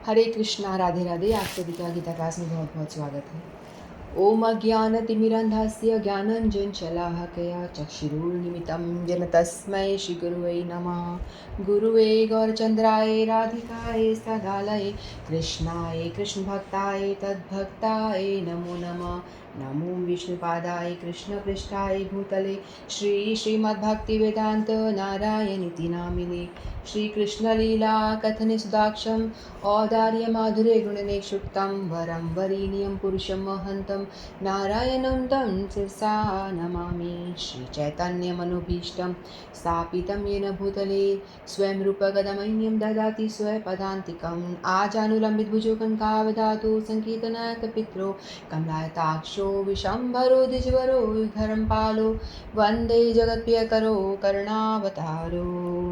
हरे कृष्णा, राधे राधे। आप सभी का गीता क्लास में बहुत बहुत स्वागत है। ओम अज्ञानतिमिरन्धस्य ज्ञानञ्जनशलाकया चक्षुरुन्मिलितं येन तस्मै श्रीगुरुवे नमः। गुरुवे गौरचन्द्राय राधिकाय सदालये कृष्णाय कृष्णभक्ताय तद्भक्ताय नमो नमः। नमो विष्णुपादाय कृष्णपृष्ठाय भूतले श्रीमद्भक्तिवेदान्त नारायणीति नामिने श्रीकृष्णलीला कथने सुदाक्षं औदार्यमाधुर्ये गुणनिक्षुप्तं वरं वरीणीयं पुरुषं महन्तं नारायणं तं शिरसा नमामि। श्रीचैतन्यमनोभीष्टं स्थापितं येन भूतले स्वयं रूपकदमह्यं ददाति स्वपदान्तिकम् आजानुलम्बितभुजो कनकावदातु सङ्कीर्तनकपित्रो कमलायताक्षो विशम्भरो द्विजवरो धरं पालो वन्दे जगत्प्रियकरो करुणावतारो।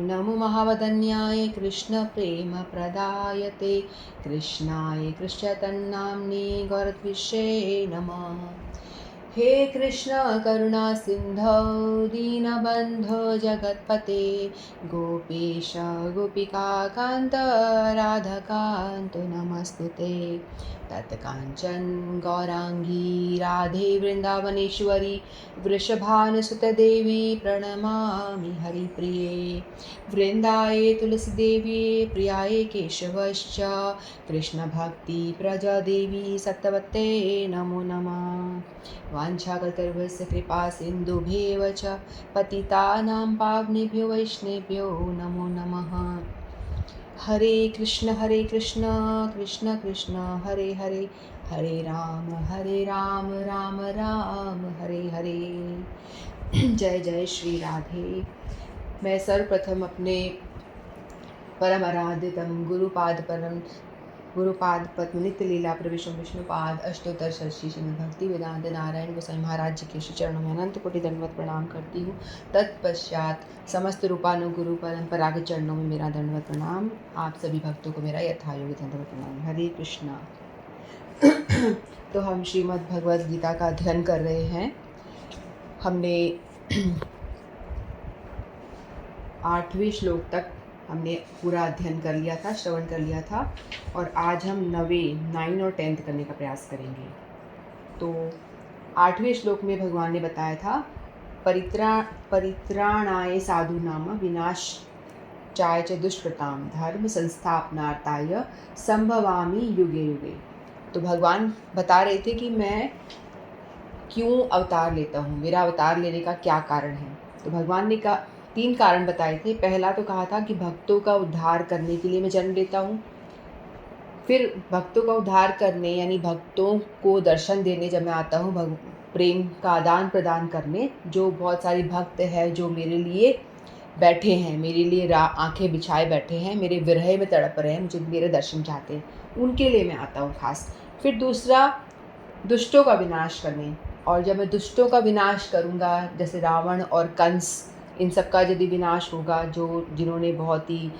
नमो महावदन्याय कृष्णप्रेमप्रदायते कृष्णाय कृष्णचैतन्यनाम्ने गौरद्विषे नमः। हे कृष्ण करुणा सिन्धो दीनबन्धो जगत्पते गोपेश गोपिकान्त राधाकान्त नमस्तुते। तत्काञ्चन गौराङ्गी राधे वृन्दावनेश्वरी वृषभानुसुते देवी प्रणमामि हरिप्रिये। वृन्दाय तुलसीदेवी प्रियाय केशवश्च कृष्णभक्तिप्रजादेवी सत्यवते नमो नमः। वाञ्छाकल्पतरुभ्यश्च कृपा सिन्धुभ्येव च पतितानां पावनेभ्यो वैष्णवेभ्यो नमो नमः। हरे कृष्ण कृष्ण कृष्ण हरे हरे हरे राम राम राम हरे हरे। जय जय श्री राधे। मैं सर्वप्रथम अपने परम आराध्यतम गुरुपाद पद्म नित्य लीला प्रविष्ट विष्णुपाद अष्टोत्तर षष्ठी श्रीमद् भक्ति वेदांत नारायण गोसाई महाराज जी के श्री चरणों में अनंत कोटि दंडवत प्रणाम करती हूँ। तत्पश्चात समस्त रूपानुगुरु परंपरा के चरणों में मेरा दंडवत प्रणाम। आप सभी भक्तों को मेरा यथायोग्य दंडवत प्रणाम। हरे कृष्णा। तो हम श्रीमद् भगवद गीता का अध्ययन कर रहे हैं। हमने 8वें श्लोक तक हमने पूरा अध्ययन कर लिया था, श्रवण कर लिया था, और आज हम 9 और 10 करने का प्रयास करेंगे। तो 8वें श्लोक में भगवान ने बताया था परित्राणाय साधु नाम विनाशाय च दुष्कृतां धर्म संस्थापनार्थाय संभवामि युगे युगे। तो भगवान बता रहे थे कि मैं क्यों अवतार लेता हूँ, मेरा अवतार लेने का क्या कारण है। तो भगवान ने 3 कारण बताए थे। पहला तो कहा था कि भक्तों का उद्धार करने के लिए मैं जन्म लेता हूँ। फिर भक्तों का उद्धार करने यानी भक्तों को दर्शन देने जब मैं आता हूँ, प्रेम का आदान प्रदान करने, जो बहुत सारे भक्त हैं जो मेरे लिए बैठे हैं, मेरे लिए आंखें बिछाए बैठे हैं, मेरे विरह में तड़प रहे हैं, मुझे मेरे दर्शन चाहते हैं, उनके लिए मैं आता हूँ खास। फिर दूसरा, दुष्टों का विनाश करने। और जब मैं दुष्टों का विनाश करूँगा, जैसे रावण और कंस, इन सब का यदि विनाश होगा, जिन्होंने बहुत ही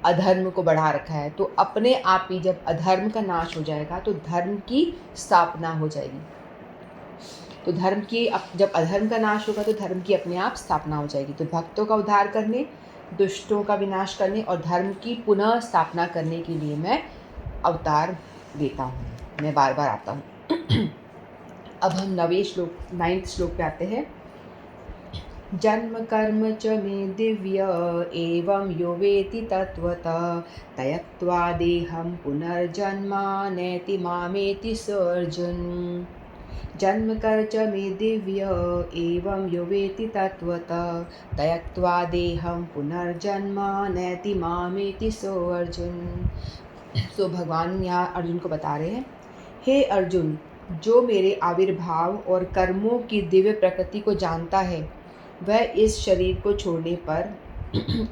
अधर्म को बढ़ा रखा है, तो अपने आप ही जब अधर्म का नाश हो जाएगा तो धर्म की स्थापना हो जाएगी। तो जब अधर्म का नाश होगा तो धर्म की अपने आप स्थापना हो जाएगी। तो भक्तों का उद्धार करने, दुष्टों का विनाश करने और धर्म की पुनः स्थापना करने के लिए मैं अवतार लेता हूँ, मैं बार बार आता हूँ। अब हम 9th श्लोक पे आते हैं। जन्म कर्म च मे दिव्य एवं यो वेति तत्त्वतः त्यक्त्वा देहं पुनर्जन्मा नैति मामेति अर्जुन। जन्म कर्म च मे दिव्य एवं यो वेति तत्त्वतः त्यक्त्वा देहं पुनर्जन्मा नैति मामेति अर्जुन। तो भगवान यहाँ अर्जुन को बता रहे हैं, हे अर्जुन, जो मेरे आविर्भाव और कर्मों की दिव्य प्रकृति को जानता है, वह इस शरीर को छोड़ने पर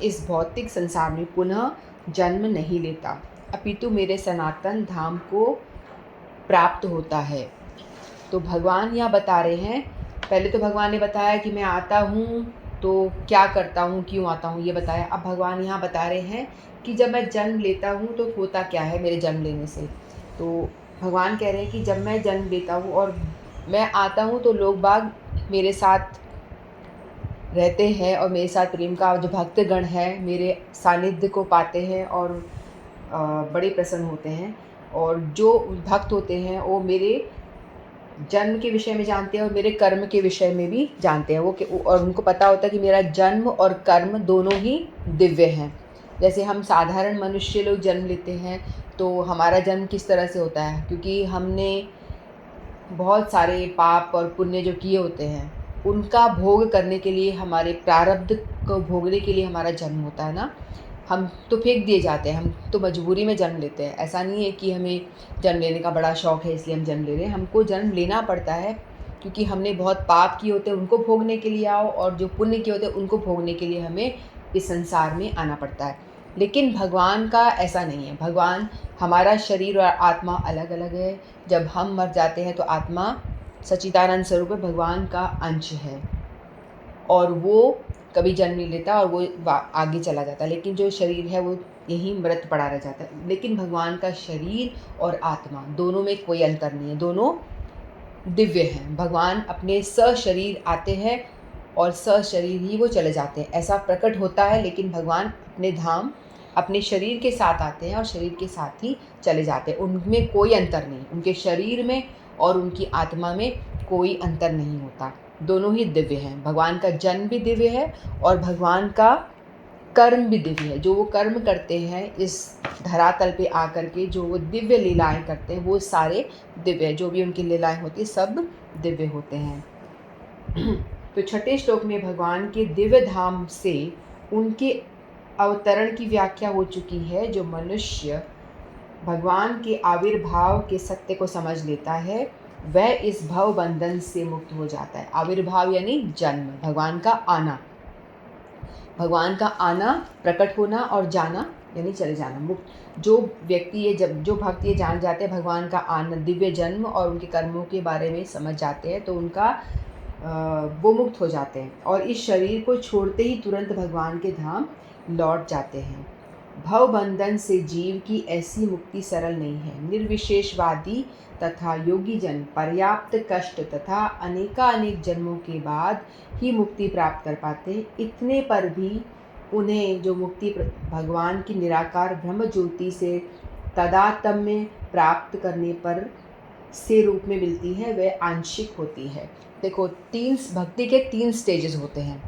इस भौतिक संसार में पुनः जन्म नहीं लेता, अपितु मेरे सनातन धाम को प्राप्त होता है। तो भगवान यहाँ बता रहे हैं, पहले तो भगवान ने बताया कि मैं आता हूँ तो क्या करता हूँ, क्यों आता हूँ, ये बताया। अब भगवान यहाँ बता रहे हैं कि जब मैं जन्म लेता हूँ तो होता क्या है मेरे जन्म लेने से। तो भगवान कह रहे हैं कि जब मैं जन्म लेता हूँ और मैं आता हूँ तो लोग बाग मेरे साथ रहते हैं और मेरे साथ प्रेम का जो भक्तगण है मेरे सानिध्य को पाते हैं और बड़े प्रसन्न होते हैं। और जो भक्त होते हैं वो मेरे जन्म के विषय में जानते हैं और मेरे कर्म के विषय में भी जानते हैं और उनको पता होता है कि मेरा जन्म और कर्म दोनों ही दिव्य हैं। जैसे हम साधारण मनुष्य लोग जन्म लेते हैं तो हमारा जन्म किस तरह से होता है, क्योंकि हमने बहुत सारे पाप और पुण्य जो किए होते हैं उनका भोग करने के लिए, हमारे प्रारब्ध को भोगने के लिए हमारा जन्म होता है ना। हम तो फेंक दिए जाते हैं, हम तो मजबूरी में जन्म लेते हैं। ऐसा नहीं है कि हमें जन्म लेने का बड़ा शौक़ है इसलिए हम जन्म ले रहे हैं। हमको जन्म लेना पड़ता है क्योंकि हमने बहुत पाप किए होते हैं उनको भोगने के लिए आओ, और जो पुण्य किए होते हैं उनको भोगने के लिए हमें इस संसार में आना पड़ता है। लेकिन भगवान का ऐसा नहीं है। भगवान, हमारा शरीर और आत्मा अलग अलग है। जब हम मर जाते हैं तो आत्मा सच्चिदानंद स्वरूप भगवान का अंश है और वो कभी जन्म नहीं लेता और वो आगे चला जाता है, लेकिन जो शरीर है वो यहीं मृत पड़ा रह जाता है। लेकिन भगवान का शरीर और आत्मा दोनों में कोई अंतर नहीं है, दोनों दिव्य हैं। भगवान अपने सशरीर आते हैं और सशरीर ही वो चले जाते हैं, ऐसा प्रकट होता है। लेकिन भगवान अपने धाम अपने शरीर के साथ आते हैं और शरीर के साथ ही चले जाते हैं। उनमें कोई अंतर नहीं, उनके शरीर में और उनकी आत्मा में कोई अंतर नहीं होता, दोनों ही दिव्य हैं। भगवान का जन्म भी दिव्य है और भगवान का कर्म भी दिव्य है। जो वो कर्म करते हैं इस धरातल पे आकर के, जो वो दिव्य लीलाएं करते हैं वो सारे दिव्य हैं। जो भी उनकी लीलाएं होती हैं सब दिव्य होते हैं। तो छठे श्लोक में भगवान के दिव्य धाम से उनके अवतरण की व्याख्या हो चुकी है। जो मनुष्य भगवान के आविर्भाव के सत्य को समझ लेता है वह इस भव बंधन से मुक्त हो जाता है। आविर्भाव यानी जन्म, भगवान का आना, भगवान का आना, प्रकट होना, और जाना यानी चले जाना, मुक्त। जो व्यक्ति ये जो भक्त ये जान जाते हैं भगवान का आना, दिव्य जन्म और उनके कर्मों के बारे में समझ जाते हैं तो उनका वो मुक्त हो जाते हैं और इस शरीर को छोड़ते ही तुरंत भगवान के धाम लौट जाते हैं। भव बंधन से जीव की ऐसी मुक्ति सरल नहीं है। निर्विशेषवादी तथा योगी जन पर्याप्त कष्ट तथा अनेकानेक जन्मों के बाद ही मुक्ति प्राप्त कर पाते हैं। इतने पर भी उन्हें जो मुक्ति भगवान की निराकार ब्रह्म ज्योति से तादात्म्य प्राप्त करने पर से रूप में मिलती है वह आंशिक होती है। देखो, भक्ति के 3 स्टेजेस होते हैं।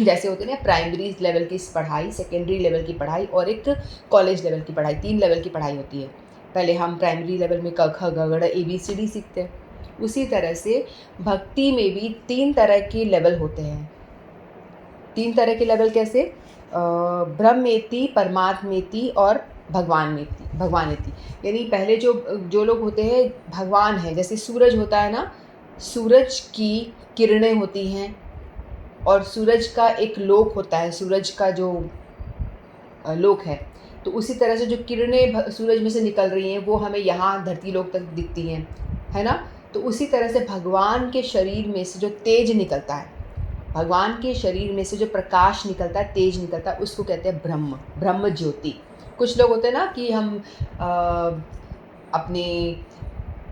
जैसे होते हैं ना, प्राइमरी लेवल की पढ़ाई, सेकेंडरी लेवल की पढ़ाई और एक कॉलेज लेवल की पढ़ाई। 3 लेवल की पढ़ाई होती है। पहले हम प्राइमरी लेवल में क ख ग घ ABCD सीखते हैं। उसी तरह से भक्ति में भी 3 तरह के लेवल होते हैं। 3 तरह के लेवल कैसे? ब्रह्मेति, परमात्मेति और भगवानेति। यानी पहले जो लोग होते हैं भगवान है, जैसे सूरज होता है ना, सूरज की किरणें होती हैं और सूरज का एक लोक होता है, सूरज का जो लोक है। तो उसी तरह से जो किरणें सूरज में से निकल रही हैं वो हमें यहाँ धरती लोक तक दिखती हैं, है ना। तो उसी तरह से भगवान के शरीर में से जो तेज निकलता है, भगवान के शरीर में से जो प्रकाश निकलता है, तेज निकलता है, उसको कहते हैं ब्रह्म ज्योति। कुछ लोग होते हैं ना कि हम अपने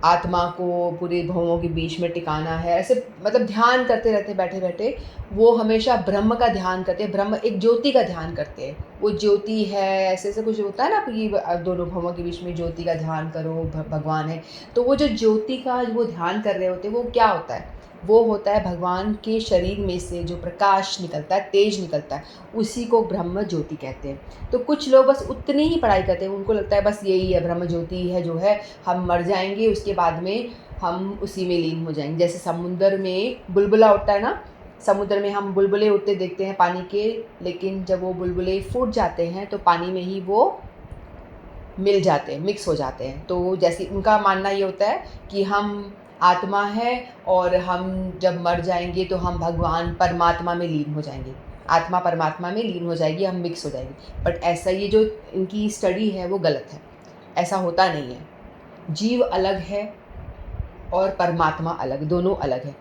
आत्मा को पूरे भवों के बीच में टिकाना है, ऐसे मतलब ध्यान करते रहते बैठे बैठे, वो हमेशा ब्रह्म का ध्यान करते हैं, ब्रह्म एक ज्योति का ध्यान करते हैं। वो ज्योति है, ऐसे कुछ होता है ना कि दोनों भवों के बीच में ज्योति का ध्यान करो, भगवान है। तो वो जो ज्योति का वो ध्यान कर रहे होते हैं वो क्या होता है? वो होता है भगवान के शरीर में से जो प्रकाश निकलता है, तेज निकलता है, उसी को ब्रह्म ज्योति कहते हैं। तो कुछ लोग बस उतनी ही पढ़ाई करते हैं, उनको लगता है बस यही है, ब्रह्म ज्योति है जो है, हम मर जाएंगे उसके बाद में हम उसी में लीन हो जाएंगे। जैसे समुद्र में बुलबुला उठता है ना, समुद्र में हम बुलबुले उठते देखते हैं पानी के, लेकिन जब वो बुलबुले फूट जाते हैं तो पानी में ही वो मिल जाते हैं, मिक्स हो जाते हैं। तो जैसे उनका मानना ये होता है कि हम आत्मा है और हम जब मर जाएंगे तो हम भगवान परमात्मा में लीन हो जाएंगे, आत्मा परमात्मा में लीन हो जाएगी, हम मिक्स हो जाएंगे। बट ऐसा ये जो इनकी स्टडी है वो गलत है, ऐसा होता नहीं है। जीव अलग है और परमात्मा अलग, दोनों अलग है।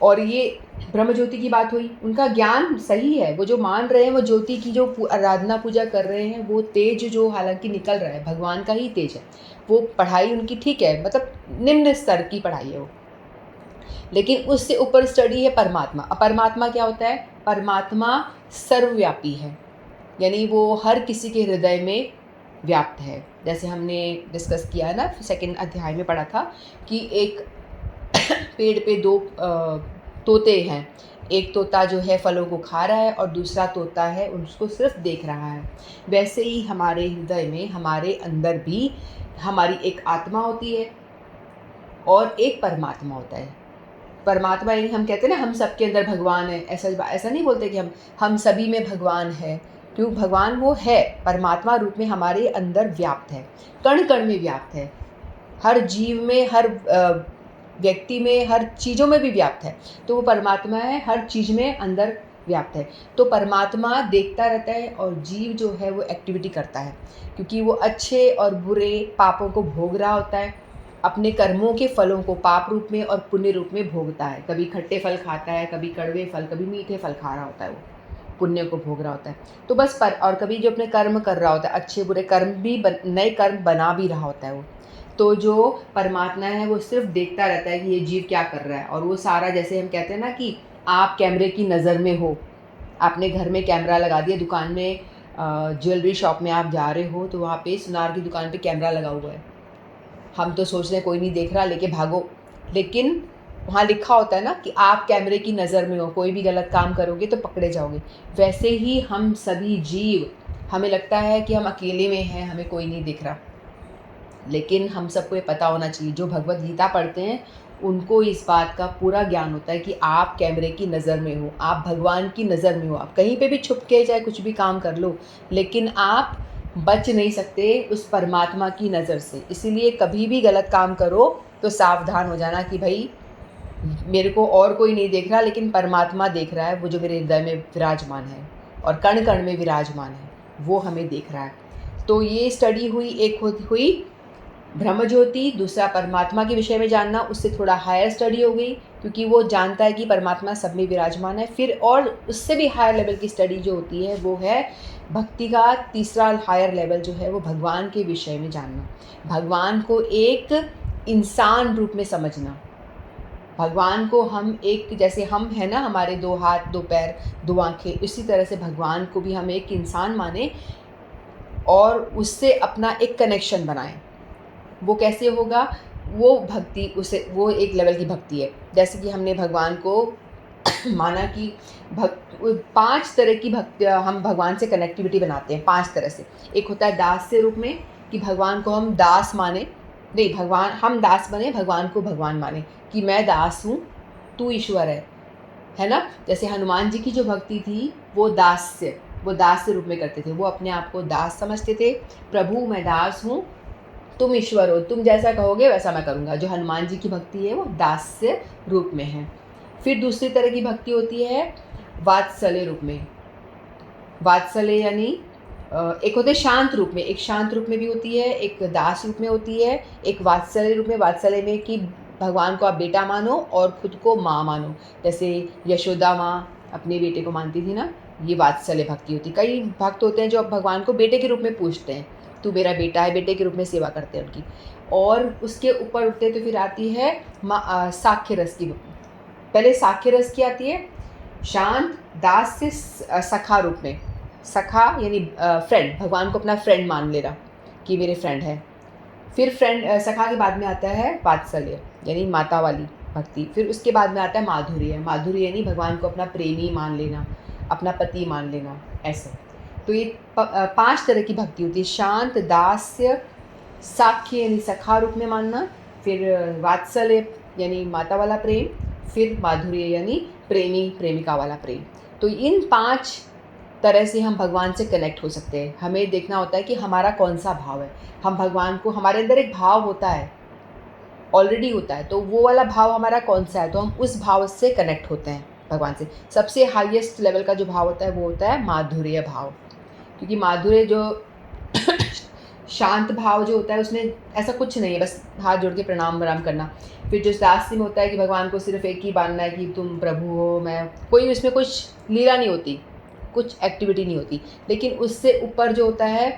और ये ब्रह्म ज्योति की बात हुई, उनका ज्ञान सही है, वो जो मान रहे हैं वो ज्योति की जो आराधना पूजा कर रहे हैं, वो तेज जो हालांकि निकल रहा है भगवान का ही तेज है। वो पढ़ाई उनकी ठीक है, मतलब निम्न स्तर की पढ़ाई है वो, लेकिन उससे ऊपर स्टडी है परमात्मा। अब परमात्मा क्या होता है? परमात्मा सर्वव्यापी है, यानी वो हर किसी के हृदय में व्याप्त है। जैसे हमने डिस्कस किया है ना, सेकंड अध्याय में पढ़ा था कि एक पेड़ पे दो तोते हैं। एक तोता जो है फलों को खा रहा है और दूसरा तोता है उसको सिर्फ देख रहा है। वैसे ही हमारे हृदय में, हमारे अंदर भी हमारी एक आत्मा होती है और एक परमात्मा होता है। परमात्मा यानी हम कहते हैं ना हम सबके अंदर भगवान है, ऐसा नहीं बोलते कि हम सभी में भगवान है। क्यों? भगवान वो है, परमात्मा रूप में हमारे अंदर व्याप्त है, कण कण में व्याप्त है, हर जीव में, हर व्यक्ति में, हर चीज़ों में भी व्याप्त है। तो वो परमात्मा है, हर चीज़ में अंदर व्याप्त है। तो परमात्मा देखता रहता है और जीव जो है वो एक्टिविटी करता है, क्योंकि वो अच्छे और बुरे पापों को भोग रहा होता है, अपने कर्मों के फलों को पाप रूप में और पुण्य रूप में भोगता है। कभी खट्टे फल खाता है, कभी कड़वे फल, कभी मीठे फल खा रहा होता है, वो पुण्य को भोग रहा होता है। तो बस और कभी जो अपने कर्म कर रहा होता है, अच्छे बुरे कर्म भी नए कर्म बना भी रहा होता है वो। तो जो परमात्मा है वो सिर्फ देखता रहता है कि ये जीव क्या कर रहा है, और वो सारा, जैसे हम कहते हैं ना कि आप कैमरे की नज़र में हो, आपने घर में कैमरा लगा दिया, दुकान में ज्वेलरी शॉप में आप जा रहे हो तो वहाँ पे सुनार की दुकान पे कैमरा लगा हुआ है। हम तो सोच रहे हैं कोई नहीं देख रहा, लेके भागो, लेकिन वहाँ लिखा होता है ना कि आप कैमरे की नज़र में हो, कोई भी गलत काम करोगे तो पकड़े जाओगे। वैसे ही हम सभी जीव, हमें लगता है कि हम अकेले में हैं, हमें कोई नहीं दिख रहा, लेकिन हम सबको ये पता होना चाहिए, जो भगवत गीता पढ़ते हैं उनको इस बात का पूरा ज्ञान होता है कि आप कैमरे की नज़र में हो, आप भगवान की नज़र में हो। आप कहीं पे भी छुप के चाहे कुछ भी काम कर लो, लेकिन आप बच नहीं सकते उस परमात्मा की नज़र से। इसीलिए कभी भी गलत काम करो तो सावधान हो जाना कि भाई मेरे को और कोई नहीं देख रहा, लेकिन परमात्मा देख रहा है, वो जो मेरे हृदय में विराजमान है और कण कण में विराजमान है, वो हमें देख रहा है। तो ये स्टडी हुई, एक हुई ब्रह्म ज्योति, दूसरा परमात्मा के विषय में जानना, उससे थोड़ा हायर स्टडी हो गई, क्योंकि वो जानता है कि परमात्मा सब में विराजमान है। फिर और उससे भी हायर लेवल की स्टडी जो होती है वो है भक्ति का तीसरा हायर लेवल, जो है वो भगवान के विषय में जानना, भगवान को एक इंसान रूप में समझना। भगवान को हम एक, जैसे हम हैं ना, हमारे 2 हाथ 2 पैर 2 आँखें, इसी तरह से भगवान को भी हम एक इंसान माने और उससे अपना एक कनेक्शन बनाएं। वो कैसे होगा? वो भक्ति, उसे वो एक लेवल की भक्ति है। जैसे कि हमने भगवान को माना कि 5 तरह की भक्ति, हम भगवान से कनेक्टिविटी बनाते हैं 5 तरह से। एक होता है दास्य रूप में, कि भगवान को हम दास माने, नहीं, भगवान हम दास बने, भगवान को भगवान माने कि मैं दास हूँ, तू ईश्वर है ना? जैसे हनुमान जी की जो भक्ति थी वो दास्य रूप में करते थे। वो अपने आप को दास समझते थे, प्रभु मैं दास हूँ, तुम ईश्वर हो, तुम जैसा कहोगे वैसा मैं करूँगा। जो हनुमान जी की भक्ति है वो दास्य रूप में है। फिर दूसरी तरह की भक्ति होती है वात्सल्य रूप में। वात्सल्य यानी एक होते शांत रूप में, एक शांत रूप में भी होती है, एक दास रूप में होती है, एक वात्सल्य रूप में। वात्सल्य में कि भगवान को आप बेटा मानो और खुद को माँ मानो, जैसे यशोदा माँ अपने बेटे को मानती थी ना, ये वात्सल्य भक्ति होती। कई भक्त होते हैं जो भगवान को बेटे के रूप में पूजते हैं, तू मेरा बेटा है, बेटे के रूप में सेवा करते हैं उनकी। और उसके ऊपर उठते तो फिर आती है साख्य रस की। पहले साख्य रस की आती है, शांत दास से सखा रूप में। सखा यानी फ्रेंड, भगवान को अपना फ्रेंड मान लेना कि मेरे फ्रेंड है। फिर सखा के बाद में आता है वात्सल्य यानी माता वाली भक्ति। फिर उसके बाद में आता है माधुर्य। माधुर्य यानी भगवान को अपना प्रेमी मान लेना, अपना पति मान लेना, ऐसे। तो ये 5 तरह की भक्ति होती है, शांत, दास्य, साख्य यानी सखा रूप में मानना, फिर वात्सल्य यानी माता वाला प्रेम, फिर माधुर्य यानी प्रेमी प्रेमिका वाला प्रेम। तो इन 5 तरह से हम भगवान से कनेक्ट हो सकते हैं। हमें देखना होता है कि हमारा कौन सा भाव है। हम भगवान को, हमारे अंदर एक भाव होता है, ऑलरेडी होता है, तो वो वाला भाव हमारा कौन सा है, तो हम उस भाव से कनेक्ट होते हैं भगवान से। सबसे हाईएस्ट लेवल का जो भाव होता है वो होता है माधुर्य भाव, क्योंकि माधुर्य जो शांत भाव जो होता है उसमें ऐसा कुछ नहीं है, बस हाथ जोड़ के प्रणाम वराम करना। फिर जो दास्य में होता है कि भगवान को सिर्फ एक ही मानना है कि तुम प्रभु हो, मैं, कोई उसमें कुछ लीला नहीं होती, कुछ एक्टिविटी नहीं होती। लेकिन उससे ऊपर जो होता है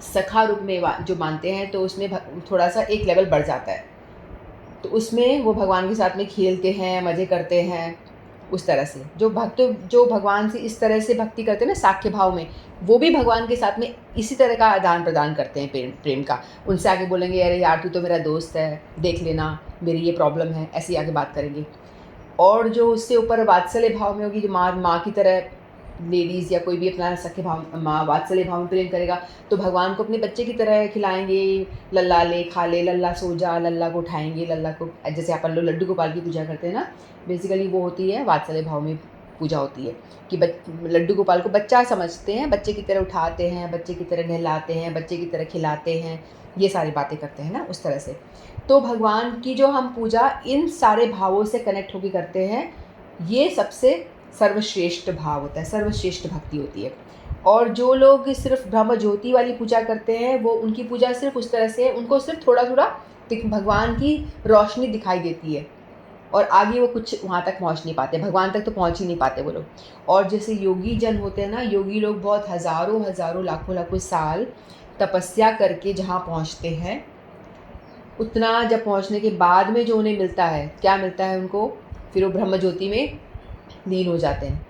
सखा रूप में जो मानते हैं, तो उसमें थोड़ा सा एक लेवल बढ़ जाता है। तो उसमें वो भगवान के साथ में खेलते हैं, मज़े करते हैं, उस तरह से जो भगवान से इस तरह से भक्ति करते हैं ना साख्य भाव में, वो भी भगवान के साथ में इसी तरह का आदान प्रदान करते हैं प्रेम का। उनसे आके बोलेंगे अरे यार तू तो मेरा दोस्त है, देख लेना मेरी ये प्रॉब्लम है, ऐसी आगे बात करेंगे। और जो उससे ऊपर वात्सल्य भाव में होगी, जो माँ की तरह लेडीज़ या कोई भी अपना सख्य भाव माँ वात्सल्य भाव में प्रेम करेगा, तो भगवान को अपने बच्चे की तरह खिलाएंगे, लल्ला ले खा ले, लल्ला सो जा, लल्ला को उठाएंगे, लल्ला को जैसे अपन लोग लड्डू गोपाल की पूजा करते हैं ना, बेसिकली वो होती है वात्सल्य भाव में पूजा होती है कि लड्डू गोपाल को बच्चा समझते हैं, बच्चे की तरह उठाते हैं, बच्चे की तरह नहलाते हैं, बच्चे की तरह खिलाते हैं, ये सारी बातें करते हैं ना उस तरह से। तो भगवान की जो हम पूजा इन सारे भावों से कनेक्ट होकर करते हैं, ये सबसे सर्वश्रेष्ठ भाव होता है, सर्वश्रेष्ठ भक्ति होती है। और जो लोग सिर्फ ब्रह्म ज्योति वाली पूजा करते हैं, वो उनकी पूजा सिर्फ उस तरह से, उनको सिर्फ थोड़ा थोड़ा भगवान की रोशनी दिखाई देती है और आगे वो कुछ वहाँ तक पहुँच नहीं पाते, भगवान तक तो पहुँच ही नहीं पाते वो लोग। और जैसे योगी जन होते हैं ना, योगी लोग बहुत हज़ारों हज़ारों लाखों लाखों साल तपस्या करके जहाँ पहुँचते हैं, उतना जब पहुँचने के बाद में जो उन्हें मिलता है, क्या मिलता है उनको, फिर वो ब्रह्म ज्योति में लीन हो जाते हैं।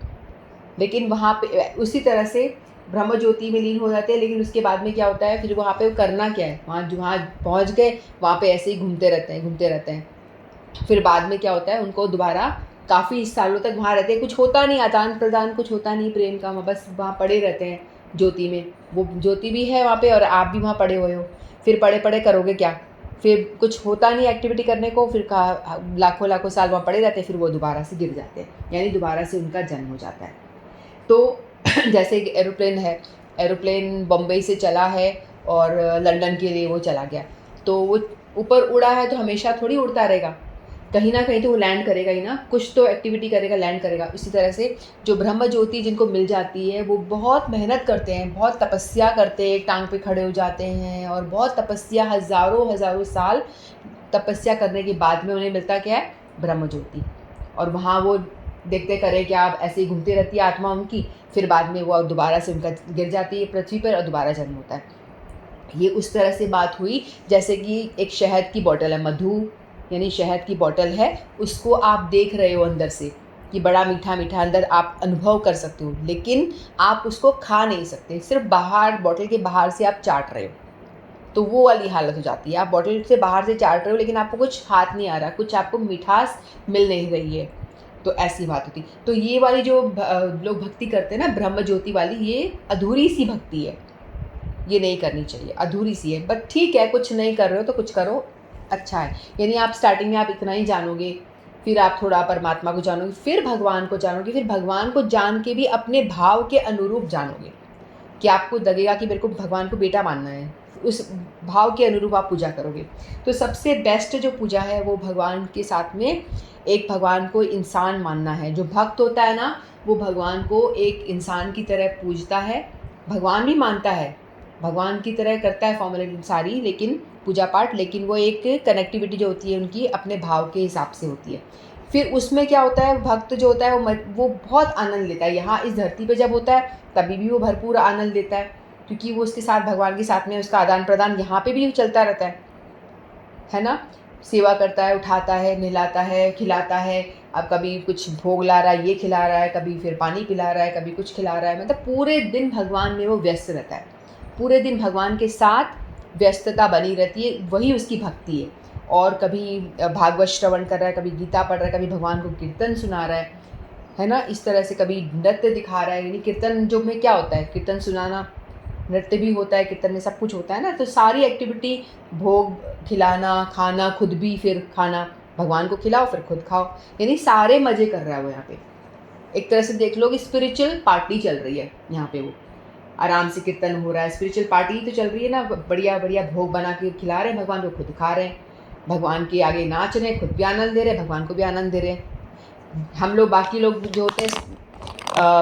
लेकिन वहाँ पे उसी तरह से ब्रह्म ज्योति में लीन हो जाते हैं, लेकिन उसके बाद में क्या होता है, फिर वहाँ पे करना क्या है, वहाँ पहुँच गए, वहाँ पे ऐसे ही घूमते रहते हैं। फिर बाद में क्या होता है, उनको दोबारा काफ़ी सालों तक वहाँ रहते हैं, कुछ होता नहीं, आदान प्रदान कुछ होता नहीं प्रेम का, बस वहाँ पड़े रहते हैं ज्योति में। वो ज्योति भी है वहाँ पे और आप भी वहाँ पड़े हुए हो। फिर पड़े करोगे क्या, फिर कुछ होता नहीं एक्टिविटी करने को, फिर लाखों लाखों साल वहाँ पड़े रहते हैं, फिर वो दोबारा से गिर जाते हैं, यानी दोबारा से उनका जन्म हो जाता है। तो जैसे एक एरोप्लेन बम्बई से चला है और लंदन के लिए वो चला गया, तो वो ऊपर उड़ा है तो हमेशा थोड़ी उड़ता रहेगा, कहीं ना कहीं तो वो लैंड करेगा ही ना, कुछ तो एक्टिविटी करेगा, लैंड करेगा। इसी तरह से जो ब्रह्म ज्योति जिनको मिल जाती है, वो बहुत मेहनत करते हैं, बहुत तपस्या करते हैं, टांग पे खड़े हो जाते हैं और बहुत तपस्या, हज़ारों साल तपस्या करने के बाद में उन्हें मिलता क्या है, ब्रह्म ज्योति। और वहाँ वो देखते करें कि आप ऐसे ही घूमती रहती है आत्मा उनकी, फिर बाद में वो दोबारा से उनका गिर जाती है पृथ्वी पर और दोबारा जन्म होता है। ये उस तरह से बात हुई जैसे कि एक शहद की बोतल है, मधु यानी शहद की बोतल है, उसको आप देख रहे हो अंदर से कि बड़ा मीठा मीठा अंदर आप अनुभव कर सकते हो, लेकिन आप उसको खा नहीं सकते, सिर्फ बाहर बोतल के बाहर से आप चाट रहे हो। तो वो वाली हालत हो जाती है, आप बोतल से बाहर से चाट रहे हो लेकिन आपको कुछ हाथ नहीं आ रहा, कुछ आपको मिठास मिल नहीं रही है, तो ऐसी बात होती। तो ये वाली जो लोग भक्ति करते हैं ना ब्रह्म ज्योति वाली, ये अधूरी सी भक्ति है, ये नहीं करनी चाहिए, अधूरी सी है। बट ठीक है, कुछ नहीं कर रहे हो तो कुछ करो, अच्छा है। यानी आप स्टार्टिंग में आप इतना ही जानोगे, फिर आप थोड़ा परमात्मा को जानोगे, फिर भगवान को जानोगे, फिर भगवान को जान के भी अपने भाव के अनुरूप जानोगे कि आपको लगेगा कि मेरे को भगवान को बेटा मानना है, उस भाव के अनुरूप आप पूजा करोगे। तो सबसे बेस्ट जो पूजा है वो भगवान के साथ में एक भगवान को इंसान मानना है। जो भक्त होता है ना, वो भगवान को एक इंसान की तरह पूजता है, भगवान भी मानता है, भगवान की तरह करता है फॉर्मेलिटी सारी, लेकिन पूजा पाठ, लेकिन वो एक कनेक्टिविटी जो होती है उनकी अपने भाव के हिसाब से होती है। फिर उसमें क्या होता है, भक्त जो होता है वो बहुत आनंद लेता है। यहाँ इस धरती पे जब होता है तभी भी वो भरपूर आनंद लेता है, क्योंकि वो उसके साथ भगवान के साथ में उसका आदान प्रदान यहाँ पे भी चलता रहता है ना। सेवा करता है, उठाता है, नहलाता है, खिलाता है, अब कभी कुछ भोग ला रहा है, ये खिला रहा है, कभी फिर पानी पिला रहा है, कभी कुछ खिला रहा है, मतलब पूरे दिन भगवान में वो व्यस्त रहता है, पूरे दिन भगवान के साथ व्यस्तता बनी रहती है, वही उसकी भक्ति है। और कभी भागवत श्रवण कर रहा है, कभी गीता पढ़ रहा है, कभी भगवान को कीर्तन सुना रहा है ना, इस तरह से कभी नृत्य दिखा रहा है। यानी कीर्तन जो में क्या होता है, कीर्तन सुनाना, नृत्य भी होता है, कीर्तन में सब कुछ होता है ना। तो सारी एक्टिविटी, भोग खिलाना, खाना, खुद भी फिर खाना, भगवान को खिलाओ फिर खुद खाओ, यानी सारे मज़े कर रहा है वो यहाँ पे। एक तरह से देख लो कि स्पिरिचुअल पार्टी चल रही है यहाँ पे, वो आराम से कीर्तन हो रहा है, स्पिरिचुअल पार्टी तो चल रही है ना, बढ़िया बढ़िया भोग बना के खिला रहे हैं, भगवान को खुद खा रहे हैं, भगवान के आगे नाच रहे हैं, खुद भी आनंद दे रहे हैं, भगवान को भी आनंद दे रहे हैं। हम लोग बाकी लोग जो होते हैं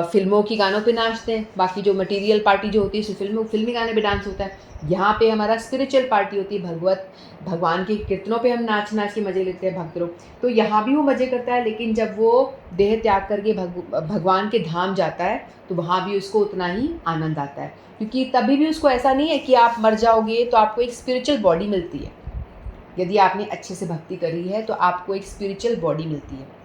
फिल्मों की गानों पे नाचते हैं, बाकी जो मटेरियल पार्टी जो होती है उसमें फिल्मी गाने पे डांस होता है। यहाँ पे हमारा स्पिरिचुअल पार्टी होती है, भगवान के कीर्तनों पे हम नाच के मज़े लेते हैं भक्त लोग। तो यहाँ भी वो मज़े करता है, लेकिन जब वो देह त्याग करके भगवान के धाम जाता है तो वहाँ भी उसको उतना ही आनंद आता है, क्योंकि तभी भी उसको ऐसा नहीं है कि आप मर जाओगे तो आपको एक स्पिरिचुअल बॉडी मिलती है। यदि आपने अच्छे से भक्ति करी है तो आपको एक स्पिरिचुअल बॉडी मिलती है।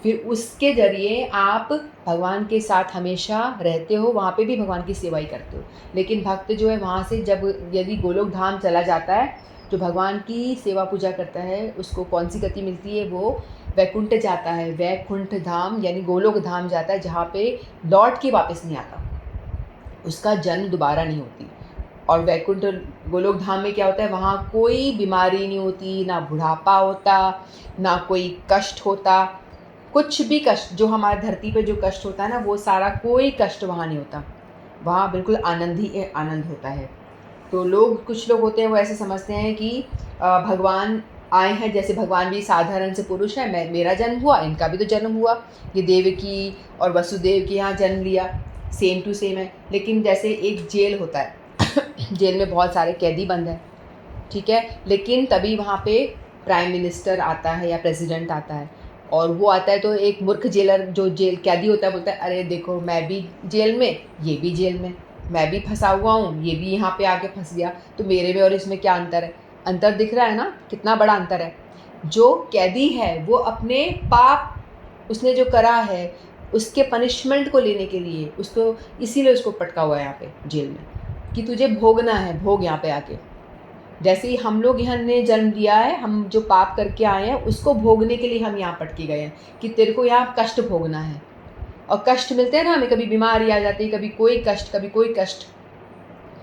फिर उसके ज़रिए आप भगवान के साथ हमेशा रहते हो, वहाँ पे भी भगवान की सेवा ही करते हो। लेकिन भक्त जो है वहाँ से जब यदि गोलोक धाम चला जाता है, जो भगवान की सेवा पूजा करता है, उसको कौन सी गति मिलती है? वो वैकुंठ जाता है, वैकुंठ धाम यानी गोलोक धाम जाता है, जहाँ पे लौट के वापस नहीं आता, उसका जन्म दोबारा नहीं होती। और वैकुंठ गोलोक धाम में क्या होता है? वहाँ कोई बीमारी नहीं होती, ना बुढ़ापा होता, ना कोई कष्ट होता, कुछ भी कष्ट जो हमारी धरती पे जो कष्ट होता है ना, वो सारा कोई कष्ट वहाँ नहीं होता। वहाँ बिल्कुल आनंद ही आनंद होता है। तो कुछ लोग होते हैं वो ऐसे समझते हैं कि भगवान आए हैं, जैसे भगवान भी साधारण से पुरुष है, मेरा जन्म हुआ, इनका भी तो जन्म हुआ, ये देवकी और वसुदेव के यहाँ जन्म लिया, सेम टू सेम है। लेकिन जैसे एक जेल होता है जेल में बहुत सारे कैदी बंद हैं, ठीक है, लेकिन तभी वहाँ पे प्राइम मिनिस्टर आता है या प्रेसिडेंट आता है, और वो आता है तो एक मूर्ख जेलर जो जेल कैदी होता है बोलता है, अरे देखो मैं भी जेल में, ये भी जेल में, मैं भी फंसा हुआ हूँ, ये भी यहाँ पे आके फंस गया, तो मेरे में और इसमें क्या अंतर है? अंतर दिख रहा है ना, कितना बड़ा अंतर है। जो कैदी है वो अपने पाप उसने जो करा है उसके पनिशमेंट को लेने के लिए उसको, इसीलिए उसको पटका हुआ है यहाँ पे जेल में, कि तुझे भोगना है, भोग यहाँ पे आके। जैसे ही हम लोग यहाँ ने जन्म लिया है, हम जो पाप करके आए हैं उसको भोगने के लिए हम यहाँ पटके गए हैं, कि तेरे को यहाँ कष्ट भोगना है। और कष्ट मिलते हैं ना हमें, कभी बीमारी आ जाती है, कभी कोई कष्ट, कभी कोई कष्ट,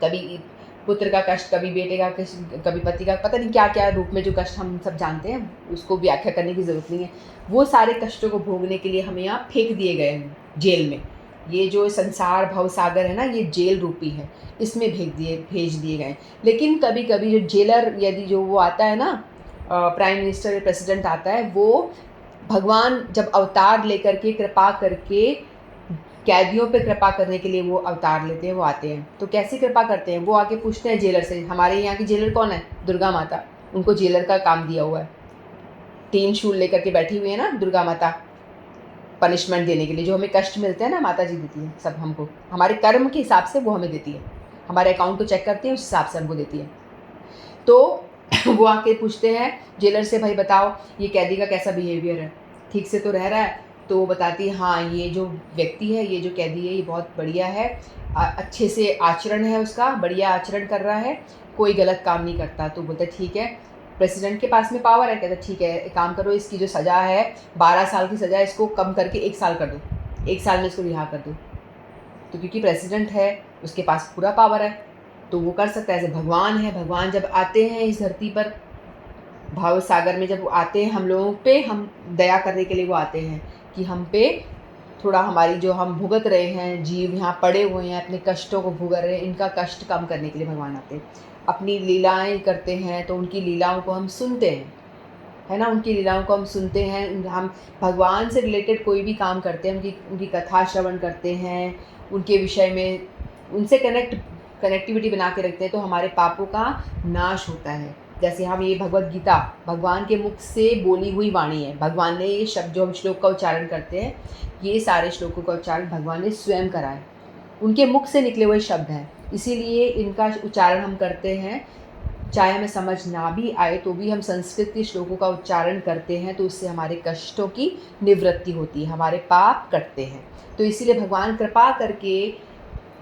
कभी पुत्र का कष्ट, कभी बेटे का कष्ट, कभी पति का, पता नहीं क्या क्या रूप में जो कष्ट हम सब जानते हैं, उसको व्याख्या करने की ज़रूरत नहीं है। वो सारे कष्टों को भोगने के लिए हमें यहाँ फेंक दिए गए हैं जेल में। ये जो संसार भव सागर है ना, ये जेल रूपी है, इसमें भेज दिए गए। लेकिन कभी कभी जो जेलर यदि जो वो आता है ना, प्राइम मिनिस्टर या प्रेसिडेंट आता है, वो भगवान जब अवतार लेकर के कृपा करके कैदियों पे कृपा करने के लिए वो अवतार लेते हैं, वो आते हैं। तो कैसी कृपा करते हैं? वो आके पूछते हैं जेलर से, हमारे यहाँ की जेलर कौन है? दुर्गा माता, उनको जेलर का काम दिया हुआ है, 3 शूल लेकर के बैठी हुई है ना दुर्गा माता, पनिशमेंट देने के लिए। जो हमें कष्ट मिलते हैं ना, माता जी देती है सब हमको, हमारे कर्म के हिसाब से वो हमें देती है, हमारे अकाउंट को चेक करती है, उस हिसाब से हमको देती है। तो वो आके पूछते हैं जेलर से, भाई बताओ ये कैदी का कैसा बिहेवियर है, ठीक से तो रह रहा है? तो वो बताती है, हाँ ये जो व्यक्ति है, ये जो कैदी है, ये बहुत बढ़िया है, अच्छे से आचरण है उसका, बढ़िया आचरण कर रहा है, कोई गलत काम नहीं करता। तो बोलते ठीक है, प्रेसिडेंट के पास में पावर है, कहता ठीक है एक काम करो, इसकी जो सज़ा है 12 साल की सज़ा, इसको कम करके 1 साल कर दो, 1 साल में इसको रिहा कर दो। तो क्योंकि प्रेसिडेंट है, उसके पास पूरा पावर है, तो वो कर सकता है। ऐसे भगवान है, भगवान जब आते हैं इस धरती पर, भाव सागर में जब वो आते हैं हम लोगों पे, हम दया करने के लिए वो आते हैं, कि हम पे थोड़ा हमारी जो हम भुगत रहे हैं, जीव यहाँ पड़े हुए हैं, अपने कष्टों को भुगत रहे हैं, इनका कष्ट कम करने के लिए भगवान आते हैं। अपनी लीलाएं करते हैं, तो उनकी लीलाओं को हम सुनते हैं, है ना, उनकी लीलाओं को हम सुनते हैं। हम भगवान से रिलेटेड कोई भी काम करते हैं, उनकी कथा श्रवण करते हैं, उनके विषय में उनसे कनेक्टिविटी बना के रखते हैं, तो हमारे पापों का नाश होता है। जैसे हम ये भगवत गीता भगवान के मुख से बोली हुई वाणी है, भगवान ने ये शब्द जो हम श्लोक का उच्चारण करते हैं, ये सारे श्लोकों का उच्चारण भगवान ने स्वयं करा है, उनके मुख से निकले हुए शब्द हैं, इसीलिए इनका उच्चारण हम करते हैं। चाहे हमें समझ ना भी आए तो भी हम संस्कृत के श्लोकों का उच्चारण करते हैं, तो उससे हमारे कष्टों की निवृत्ति होती है, हमारे पाप कटते हैं। तो इसीलिए भगवान कृपा करके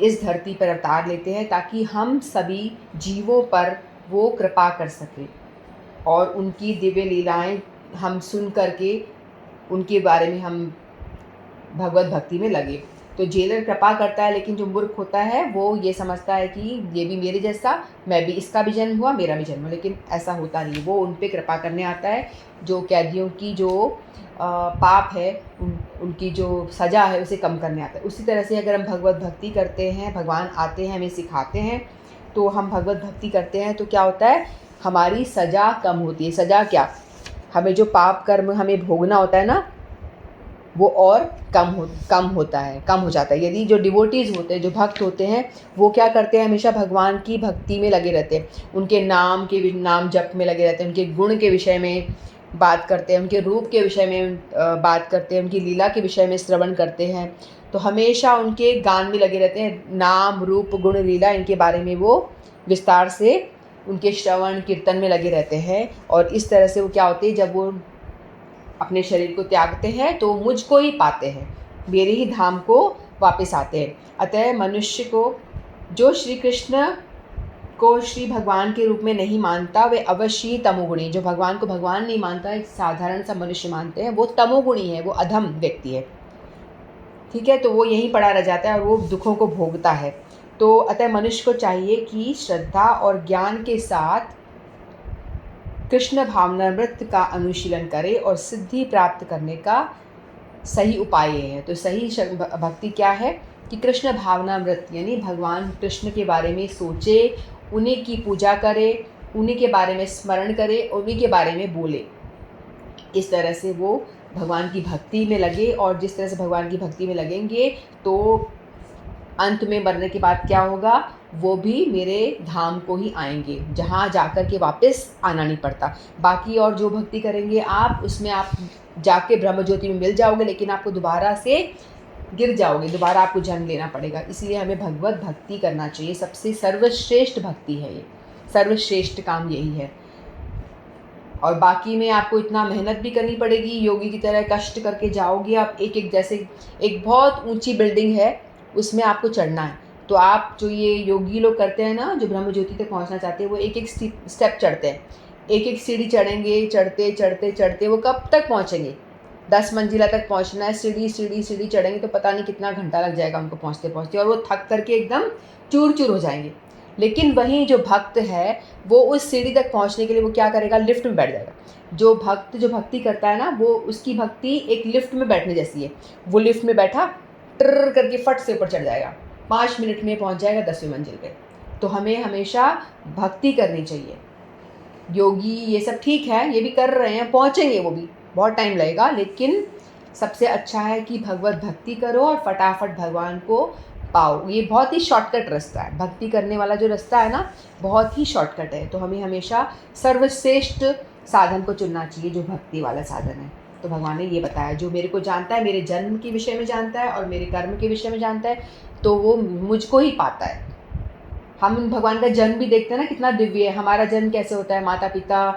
इस धरती पर अवतार लेते हैं, ताकि हम सभी जीवों पर वो कृपा कर सके और उनकी दिव्य लीलाएं हम सुन करके उनके बारे में हम भगवत भक्ति में लगे। तो जेलर कृपा करता है, लेकिन जो मूर्ख होता है वो ये समझता है कि ये भी मेरे जैसा, मैं भी, इसका भी जन्म हुआ, मेरा भी जन्म हुआ, लेकिन ऐसा होता नहीं। वो उन पे कृपा करने आता है, जो कैदियों की जो पाप है, उनकी जो सज़ा है उसे कम करने आता है। उसी तरह से अगर हम भगवत भक्ति करते हैं, भगवान आते हैं, हमें सिखाते हैं, तो हम भगवत भक्ति करते हैं, तो क्या होता है, हमारी सज़ा कम होती है। सज़ा क्या, हमें जो पाप कर्म हमें भोगना होता है ना, वो और कम होता है, कम हो जाता है। यदि जो डिवोटीज़ होते हैं, जो भक्त होते हैं, वो क्या करते हैं, हमेशा भगवान की भक्ति में लगे रहते हैं, उनके नाम जप में लगे रहते हैं, उनके गुण के विषय में बात करते हैं, उनके रूप के विषय में बात करते हैं, उनकी लीला के विषय में श्रवण करते हैं, तो हमेशा उनके गान में लगे रहते हैं। नाम रूप गुण लीला, इनके बारे में वो विस्तार से उनके श्रवण कीर्तन में लगे रहते हैं। और इस तरह से वो क्या होते हैं, जब वो अपने शरीर को त्यागते हैं तो मुझको ही पाते हैं, मेरे ही धाम को वापस आते हैं। अतः मनुष्य को, जो श्री कृष्ण को श्री भगवान के रूप में नहीं मानता, वे अवश्य ही तमोगुणी। जो भगवान को भगवान नहीं मानता, एक साधारण सा मनुष्य मानते हैं, वो तमोगुणी है, वो अधम व्यक्ति है। ठीक है, तो वो यहीं पड़ा रह जाता है और वो दुखों को भोगता है। तो अतः मनुष्य को चाहिए कि श्रद्धा और ज्ञान के साथ कृष्ण भावनामृत का अनुशीलन करे और सिद्धि प्राप्त करने का सही उपाय है। तो सही भक्ति क्या है कि कृष्ण भावनामृत यानी भगवान कृष्ण के बारे में सोचे, उन्हीं की पूजा करे, उन्हीं के बारे में स्मरण करे, उन्हीं के बारे में बोले। इस तरह से वो भगवान की भक्ति में लगे, और जिस तरह से भगवान की भक्ति में लगेंगे तो अंत में मरने के बाद क्या होगा, वो भी मेरे धाम को ही आएंगे, जहाँ जाकर के वापस आना नहीं पड़ता। बाकी और जो भक्ति करेंगे आप, उसमें आप जाके ब्रह्म ज्योति में मिल जाओगे, लेकिन आपको दोबारा से गिर जाओगे, दोबारा आपको जन्म लेना पड़ेगा। इसलिए हमें भगवत भक्ति करना चाहिए, सबसे सर्वश्रेष्ठ भक्ति है ये, सर्वश्रेष्ठ काम यही है। और बाकी में आपको इतना मेहनत भी करनी पड़ेगी, योगी की तरह कष्ट करके जाओगे आप। एक जैसे एक बहुत ऊंची बिल्डिंग है, उसमें आपको चढ़ना है, तो आप जो ये योगी लोग करते हैं ना, जो ब्रह्म ज्योति तक पहुंचना चाहते हैं, वो एक एक स्टेप चढ़ते हैं, एक एक सीढ़ी चढ़ेंगे, चढ़ते चढ़ते चढ़ते वो कब तक पहुंचेंगे, 10 मंजिला तक पहुंचना है, सीढ़ी सीढ़ी सीढ़ी चढ़ेंगे तो पता नहीं कितना घंटा लग जाएगा उनको पहुंचते पहुंचते, और वो थक करके एकदम चूर चूर हो जाएंगे। लेकिन वहीं जो भक्त है, वो उस सीढ़ी तक पहुंचने के लिए वो क्या करेगा, लिफ्ट में बैठ जाएगा। जो भक्त जो भक्ति करता है ना, वो उसकी भक्ति एक लिफ्ट में बैठने जैसी है। वो लिफ्ट में बैठा, ट्र करके फट से ऊपर चढ़ जाएगा, 5 मिनट में पहुंच जाएगा 10वीं मंजिल पे। तो हमें हमेशा भक्ति करनी चाहिए। योगी ये सब ठीक है, ये भी कर रहे हैं, पहुंचेंगे, वो भी बहुत टाइम लगेगा, लेकिन सबसे अच्छा है कि भगवत भक्ति करो और फटाफट भगवान को पाओ। ये बहुत ही शॉर्टकट रास्ता है, भक्ति करने वाला जो रास्ता है ना, बहुत ही शॉर्टकट है। तो हमें हमेशा सर्वश्रेष्ठ साधन को चुनना चाहिए, जो भक्ति वाला साधन है। तो भगवान ने ये बताया, जो मेरे को जानता है, मेरे जन्म के विषय में जानता है और मेरे कर्म के विषय में जानता है, तो वो मुझको ही पाता है। हम भगवान का जन्म भी देखते हैं ना, कितना दिव्य है। हमारा जन्म कैसे होता है, माता पिता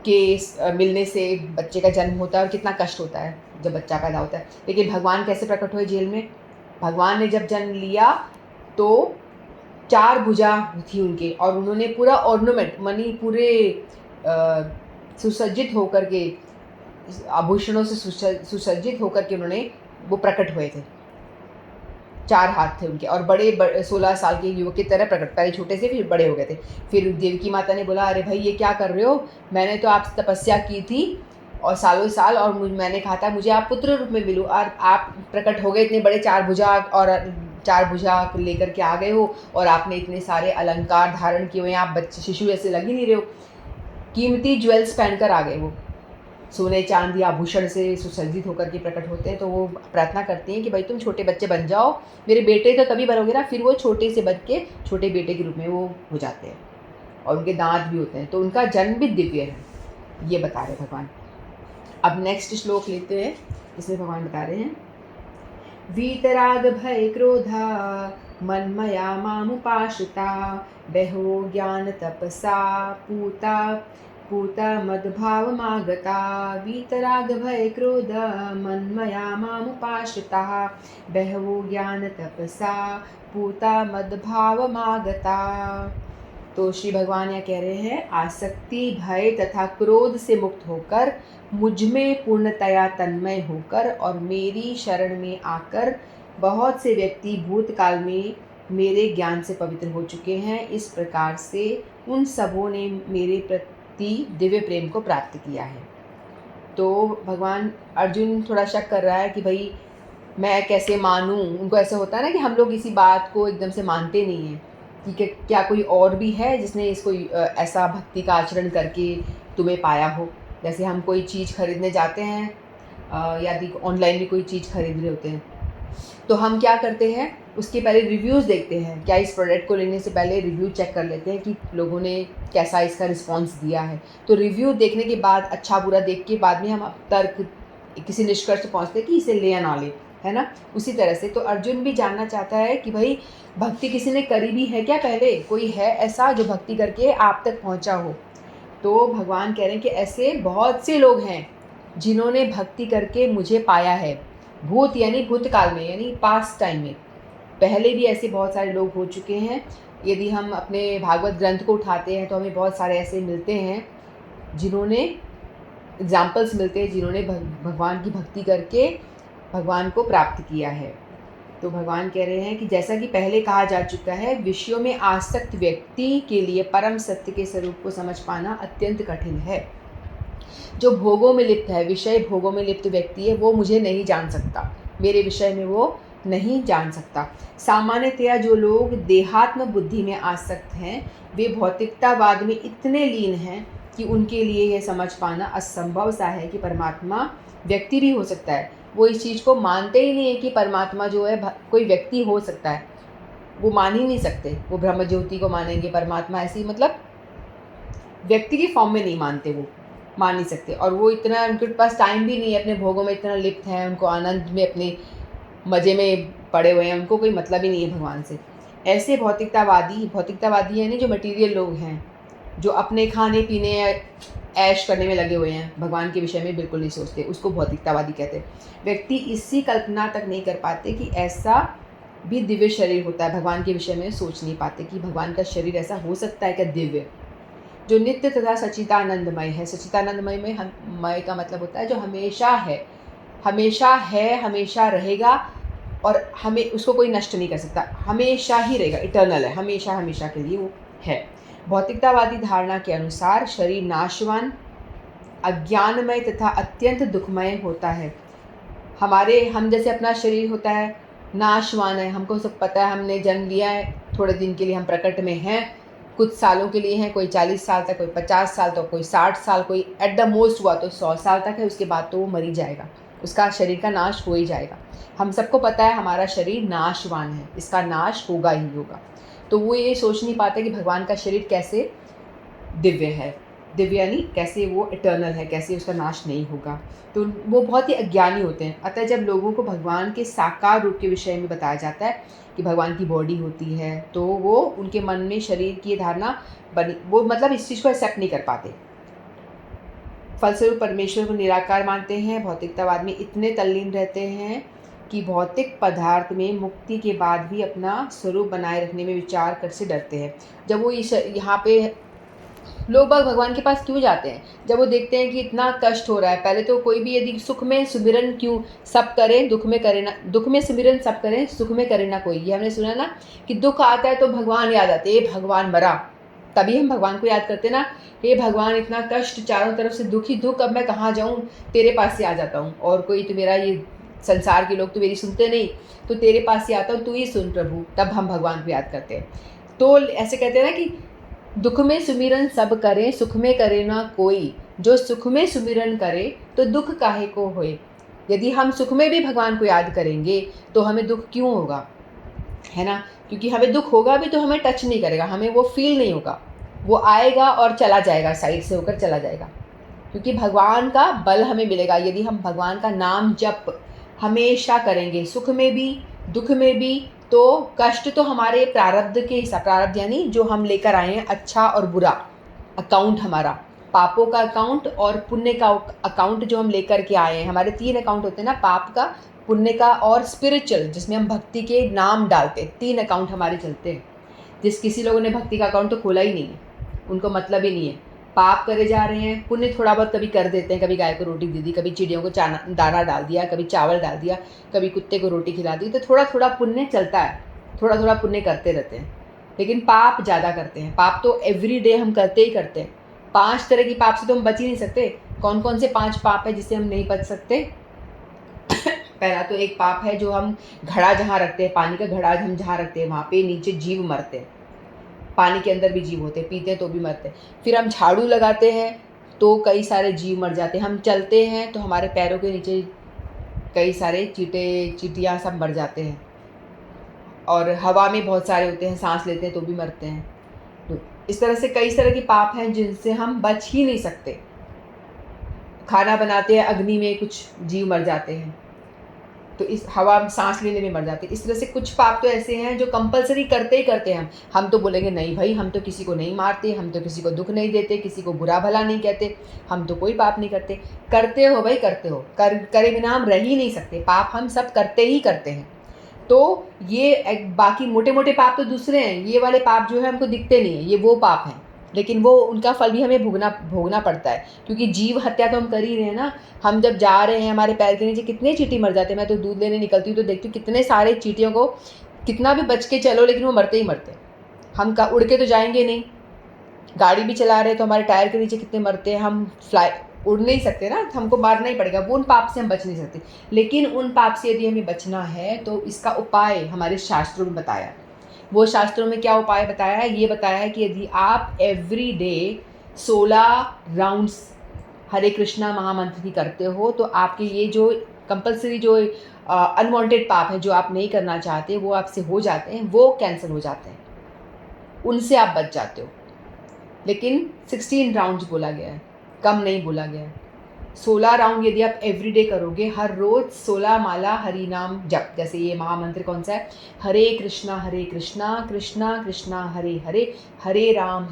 के मिलने से बच्चे का जन्म होता है, और कितना कष्ट होता है जब बच्चा पैदा होता है। लेकिन भगवान कैसे प्रकट हुए जेल में, भगवान ने जब जन्म लिया तो 4 भुजा थी उनके, और उन्होंने पूरा ऑर्नामेंट मनी पूरे सुसज्जित होकर के, आभूषणों से सुसज्जित होकर के उन्होंने वो प्रकट हुए थे। 4 हाथ थे उनके, और बड़े 16 साल के युवक की तरह प्रकट, पहले छोटे से फिर बड़े हो गए थे। फिर देवकी माता ने बोला, अरे भाई ये क्या कर रहे हो, मैंने तो आपसे तपस्या की थी और सालों साल, और मैंने कहा था मुझे आप पुत्र रूप में मिलो, और आप प्रकट हो गए इतने बड़े 4 भुजा, और 4 भुजा लेकर के आ गए हो, और आपने इतने सारे अलंकार धारण किए हुए हैं, आप बच्चे शिशु ऐसे लग ही नहीं रहे हो। कीमती ज्वेल्स पहनकर आ गए, वो सोने चांदी आभूषण से सुसज्जित होकर के प्रकट होते हैं। तो वो प्रार्थना करती हैं कि भाई तुम छोटे बच्चे बन जाओ, मेरे बेटे तो तभी बनोगे ना। फिर वो छोटे से बन के छोटे बेटे के रूप में वो हो जाते हैं, और उनके दांत भी होते हैं, तो उनका जन्म भी दिव्य है, ये बता रहे भगवान। अब नेक्स्ट श्लोक लेते हैं, इसमें भगवान बता रहे हैं, वीतराग भय क्रोधा मन्मया मामुपाश्रिता बहो ज्ञान तपसा पूता मद्भावमागता। वीतराग भय क्रोध मन्मया मामुपाश्रिता बहवो ज्ञान तपसा पूता मद्भावमागता। तो श्री भगवान यह कह रहे हैं, आसक्ति भय तथा क्रोध से मुक्त होकर, मुझ में पूर्णतया तन्मय होकर और मेरी शरण में आकर बहुत से व्यक्ति भूतकाल में मेरे ज्ञान से पवित्र हो चुके हैं। इस प्रकार से उन सबों ने मेरे प्रति दिव्य प्रेम को प्राप्त किया है। तो भगवान, अर्जुन थोड़ा शक कर रहा है कि भाई मैं कैसे मानूं। उनको ऐसा होता है ना कि हम लोग किसी बात को एकदम से मानते नहीं हैं, कि क्या कोई और भी है जिसने इसको ऐसा भक्ति का आचरण करके तुम्हें पाया हो। जैसे हम कोई चीज़ खरीदने जाते हैं, या ऑनलाइन भी कोई चीज़ खरीद रहे होते हैं, तो हम क्या करते हैं, उसके पहले रिव्यूज़ देखते हैं। क्या इस प्रोडक्ट को लेने से पहले रिव्यू चेक कर लेते हैं कि लोगों ने कैसा इसका रिस्पॉन्स दिया है। तो रिव्यू देखने के बाद, अच्छा बुरा देख के बाद में हम तर्क किसी निष्कर्ष पर पहुँचते हैं कि इसे ले या ना ले, है ना। उसी तरह से तो अर्जुन भी जानना चाहता है कि भाई भक्ति किसी ने करी भी है क्या, पहले कोई है ऐसा जो भक्ति करके आप तक पहुंचा हो। तो भगवान कह रहे हैं कि ऐसे बहुत से लोग हैं जिन्होंने भक्ति करके मुझे पाया है। भूत यानी भूतकाल में, यानी पास्ट टाइम में। पहले भी ऐसे बहुत सारे लोग हो चुके हैं। यदि हम अपने भागवत ग्रंथ को उठाते हैं तो हमें बहुत सारे ऐसे मिलते हैं जिन्होंने एग्जाम्पल्स मिलते हैं, जिन्होंने भगवान की भक्ति करके भगवान को प्राप्त किया है। तो भगवान कह रहे हैं कि जैसा कि पहले कहा जा चुका है, विषयों में आसक्त व्यक्ति के लिए परम सत्य के स्वरूप को समझ पाना अत्यंत कठिन है। जो भोगों में लिप्त है, विषय भोगों में लिप्त व्यक्ति है, वो मुझे नहीं जान सकता, मेरे विषय में वो नहीं जान सकता। सामान्यतया जो लोग देहात्म बुद्धि में आसक्त हैं, वे भौतिकतावाद में इतने लीन हैं कि उनके लिए यह समझ पाना असंभव सा है कि परमात्मा व्यक्ति भी हो सकता है। वो इस चीज़ को मानते ही नहीं है कि परमात्मा जो है कोई व्यक्ति हो सकता है, वो मान ही नहीं सकते। वो ब्रह्म ज्योति को मानेंगे, परमात्मा ऐसी मतलब व्यक्ति की फॉर्म में नहीं मानते, वो मान नहीं सकते। और वो इतना, उनके पास टाइम भी नहीं है, अपने भोगों में इतना लिप्त हैं, उनको आनंद में अपने मज़े में पड़े हुए हैं, उनको कोई मतलब ही नहीं है भगवान से। ऐसे भौतिकतावादी यानी जो मटीरियल लोग हैं, जो अपने खाने पीने ऐश करने में लगे हुए हैं, भगवान के विषय में बिल्कुल नहीं सोचते, उसको भौतिकतावादी कहते हैं। व्यक्ति इसकी कल्पना तक नहीं कर पाते कि ऐसा भी दिव्य शरीर होता है। भगवान के विषय में सोच नहीं पाते कि भगवान का शरीर ऐसा हो सकता है क्या, दिव्य, जो नित्य तथा सच्चिदानंदमय है। सच्चिदानंदमय में मय का मतलब होता है जो हमेशा है, हमेशा रहेगा, और हमें उसको कोई नष्ट नहीं कर सकता, हमेशा ही रहेगा, इटर्नल है, हमेशा के लिए वो है। भौतिकतावादी धारणा के अनुसार शरीर नाशवान, अज्ञानमय तथा अत्यंत दुखमय होता है। हम जैसे अपना शरीर होता है नाशवान है, हमको सब पता है, हमने जन्म लिया है, थोड़े दिन के लिए हम प्रकट में हैं, कुछ सालों के लिए हैं, कोई 40 साल तक, कोई 50 साल तक, कोई 60 साल, कोई एट द मोस्ट हुआ तो 100 साल तक है, उसके बाद तो वो मर ही जाएगा, उसका शरीर का नाश हो ही जाएगा। हम सबको पता है हमारा शरीर नाशवान है, इसका नाश होगा ही होगा। तो वो ये सोच नहीं पाते कि भगवान का शरीर कैसे दिव्य है, दिव्य यानी कैसे वो इटर्नल है, कैसे उसका नाश नहीं होगा। तो वो बहुत ही अज्ञानी होते हैं। अतः जब लोगों को भगवान के साकार रूप के विषय में बताया जाता है कि भगवान की बॉडी होती है, तो वो उनके मन में शरीर की धारणा बनी, वो मतलब इस चीज़ को एक्सेप्ट नहीं कर पाते। फलस्वरूप परमेश्वर को निराकार मानते हैं। भौतिकतावाद में इतने तल्लीन रहते हैं कि भौतिक पदार्थ में मुक्ति के बाद भी अपना स्वरूप बनाए रखने में विचार कर से डरते हैं। जब वो यहाँ पे लोग बाग भगवान के पास क्यों जाते हैं, जब वो देखते हैं कि इतना कष्ट हो रहा है। पहले तो कोई भी यदि सुख में सुमिरन क्यों सब करें, दुख में करे ना, दुख में सुमिरन सब करें, सुख में करे ना कोई। ये हमने सुना ना कि दुख आता है तो भगवान याद आते, ये भगवान मरा, तभी हम भगवान को याद करते ना, हे भगवान इतना कष्ट, चारों तरफ से दुख ही दुख, अब मैं कहाँ जाऊँ, तेरे पास से आ जाता हूँ। और कोई तो मेरा ये संसार के लोग तो मेरी सुनते नहीं, तो तेरे पास से आता हूँ, तू ही सुन प्रभु, तब हम भगवान को याद करते हैं। तो ऐसे कहते हैं ना कि दुख में सुमिरन सब करे, सुख में करे ना कोई, जो सुख में सुमिरन करे तो दुख काहे को होए। यदि हम सुख में भी भगवान को याद करेंगे तो हमें दुख क्यों होगा, है ना, क्योंकि हमें दुख होगा भी तो हमें टच नहीं करेगा, हमें वो फील नहीं होगा, वो आएगा और चला जाएगा, साइड से होकर चला जाएगा, क्योंकि भगवान का बल हमें मिलेगा यदि हम भगवान का नाम जप हमेशा करेंगे, सुख में भी दुख में भी। तो कष्ट तो हमारे प्रारब्ध के हिसाब, प्रारब्ध यानी जो हम लेकर आए हैं, अच्छा और बुरा अकाउंट, हमारा पापों का अकाउंट और पुण्य का अकाउंट जो हम लेकर के आए हैं। हमारे 3 अकाउंट होते हैं ना, पाप का, पुण्य का और स्पिरिचुअल, जिसमें हम भक्ति के नाम डालते हैं। 3 अकाउंट हमारे चलते हैं। किसी लोगों ने भक्ति का अकाउंट तो खोला ही नहीं है, उनको मतलब ही नहीं है। पाप करे जा रहे हैं, पुण्य थोड़ा बहुत कभी कर देते हैं, कभी गाय को रोटी दे दी, कभी चिड़ियों को दाना डाल दिया, कभी चावल डाल दिया, कभी कुत्ते को रोटी खिला दी, तो थोड़ा थोड़ा पुण्य चलता है, थोड़ा थोड़ा पुण्य करते रहते हैं। लेकिन पाप ज़्यादा करते हैं, पाप तो एवरी डे हम करते ही करते हैं। 5 तरह की पाप से तो हम बच ही नहीं सकते। कौन कौन से 5 पाप है जिससे हम नहीं बच सकते? पहला तो एक पाप है जो हम घड़ा जहाँ रखते हैं, पानी का घड़ा हम जहाँ रखते हैं, वहाँ पे नीचे जीव मरते हैं, पानी के अंदर भी जीव होते हैं, पीते हैं तो भी मरते हैं। फिर हम झाड़ू लगाते हैं तो कई सारे जीव मर जाते हैं। हम चलते हैं तो हमारे पैरों के नीचे कई सारे चींटियाँ सब मर जाते हैं। और हवा में बहुत सारे होते हैं, सांस लेते हैं तो भी मरते हैं। तो इस तरह से कई तरह के पाप हैं जिनसे हम बच ही नहीं सकते। खाना बनाते हैं, अग्नि में कुछ जीव मर जाते हैं। तो इस हवा में सांस लेने में मर जाते हैं। इस तरह से कुछ पाप तो ऐसे हैं जो कंपलसरी करते ही करते हैं। हम तो बोलेंगे नहीं भाई, हम तो किसी को नहीं मारते, हम तो किसी को दुख नहीं देते, किसी को बुरा भला नहीं कहते, हम तो कोई पाप नहीं करते। करते हो भाई, करते हो, करे बिना हम रह ही नहीं सकते। पाप हम सब करते ही करते हैं। तो ये बाकी मोटे मोटे पाप तो दूसरे हैं, ये वाले पाप जो है हमको दिखते नहीं है, ये वो पाप हैं, लेकिन वो उनका फल भी हमें भोगना पड़ता है, क्योंकि जीव हत्या तो हम कर ही रहे हैं ना। हम जब जा रहे हैं, हमारे पैर के नीचे कितने चींटी मर जाते हैं। मैं तो दूध लेने निकलती हूँ तो देखती हूँ कितने सारे चींटियों को, कितना भी बच के चलो लेकिन वो मरते ही मरते हैं। हम का उड़ के तो जाएंगे नहीं, गाड़ी भी चला रहे हैं तो हमारे टायर के नीचे कितने मरते हैं। हम उड़ नहीं सकते ना, हमको मारना ही पड़ेगा। वो उन पाप से हम बच नहीं सकते, लेकिन उन पाप से यदि हमें बचना है तो इसका उपाय हमारे शास्त्रों में बताया। वो शास्त्रों में क्या उपाय बताया है? ये बताया है कि यदि आप एवरी डे 16 राउंड्स हरे कृष्णा महामंत्र की करते हो तो आपके ये जो कंपलसरी जो अनवांटेड पाप है जो आप नहीं करना चाहते वो आपसे हो जाते हैं, वो कैंसिल हो जाते हैं, उनसे आप बच जाते हो। लेकिन 16 राउंड्स बोला गया है, कम नहीं बोला गया है। 16 राउंड यदि आप एवरीडे करोगे, हर रोज़ 16 माला हरि नाम जप। जैसे ये महामंत्र कौन सा है? हरे कृष्णा कृष्णा कृष्णा हरे हरे, हरे राम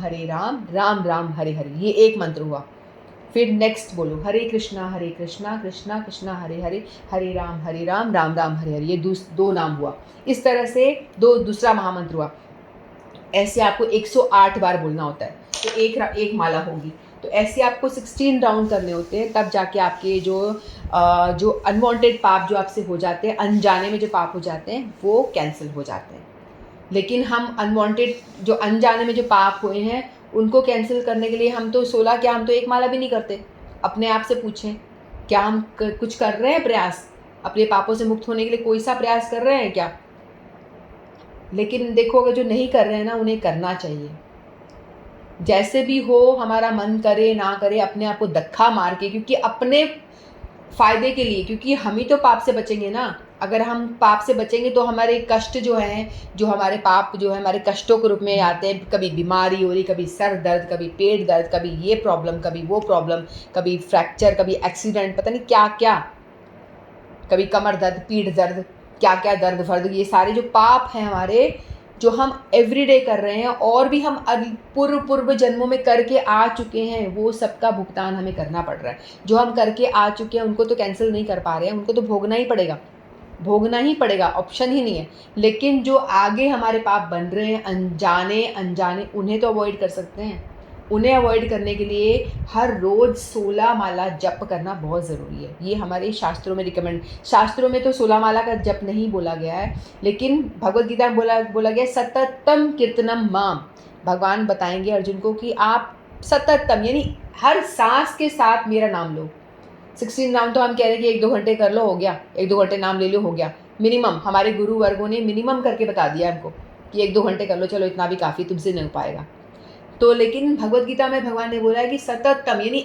राम राम हरे हरे। ये एक मंत्र हुआ। फिर नेक्स्ट बोलो, हरे कृष्णा कृष्णा कृष्णा हरे हरे, हरे राम राम राम हरे हरे। ये 2 नाम हुआ। इस तरह से दूसरा महामंत्र हुआ। ऐसे आपको 108 बार बोलना होता है, तो एक माला होगी। तो ऐसे आपको 16 राउंड करने होते हैं, तब जाके आपके जो अनवांटेड पाप जो आपसे हो जाते हैं, अनजाने में जो पाप हो जाते हैं, वो कैंसिल हो जाते हैं। लेकिन हम अनवांटेड जो अनजाने में जो पाप हुए हैं उनको कैंसिल करने के लिए हम तो 16 क्या, हम तो एक माला भी नहीं करते। अपने आप से पूछें, क्या हम कुछ कर रहे हैं प्रयास? अपने पापों से मुक्त होने के लिए कोई सा प्रयास कर रहे हैं क्या? लेकिन देखो, अगर जो नहीं कर रहे हैं ना, उन्हें करना चाहिए। जैसे भी हो, हमारा मन करे ना करे, अपने आप को धक्का मार के, क्योंकि अपने फ़ायदे के लिए, क्योंकि हम ही तो पाप से बचेंगे ना। अगर हम पाप से बचेंगे तो हमारे कष्ट जो हैं, जो हमारे पाप जो है हमारे कष्टों के रूप में आते हैं। कभी बीमारी हो रही, कभी सर दर्द, कभी पेट दर्द, कभी ये प्रॉब्लम, कभी वो प्रॉब्लम, कभी फ्रैक्चर, कभी एक्सीडेंट, पता नहीं क्या क्या, कभी कमर दर्द, पीठ दर्द, क्या क्या दर्द फर्द। ये सारे जो पाप हैं हमारे, जो हम एवरीडे कर रहे हैं और भी हम पूर्व जन्मों में करके आ चुके हैं, वो सबका भुगतान हमें करना पड़ रहा है। जो हम करके आ चुके हैं उनको तो कैंसिल नहीं कर पा रहे हैं, उनको तो भोगना ही पड़ेगा, ऑप्शन ही नहीं है। लेकिन जो आगे हमारे पाप बन रहे हैं अनजाने, उन्हें तो अवॉइड कर सकते हैं। उन्हें अवॉइड करने के लिए हर रोज़ 16 माला जप करना बहुत ज़रूरी है। ये हमारे शास्त्रों में शास्त्रों में तो 16 माला का जप नहीं बोला गया है, लेकिन भगवद गीता में बोला गया सततम कीर्तनम माम। भगवान बताएंगे अर्जुन को कि आप सततम यानी हर सांस के साथ मेरा नाम लो। 16 नाम तो हम कह रहे हैं कि 1-2 घंटे कर लो, हो गया, 1-2 घंटे नाम ले लो, हो गया। मिनिमम हमारे गुरु वर्गों ने मिनिमम करके बता दिया हमको कि 1-2 घंटे कर लो, चलो इतना भी काफ़ी, तुमसे नहीं हो पाएगा। तो लेकिन भगवद गीता में भगवान ने बोला है कि सततम यानी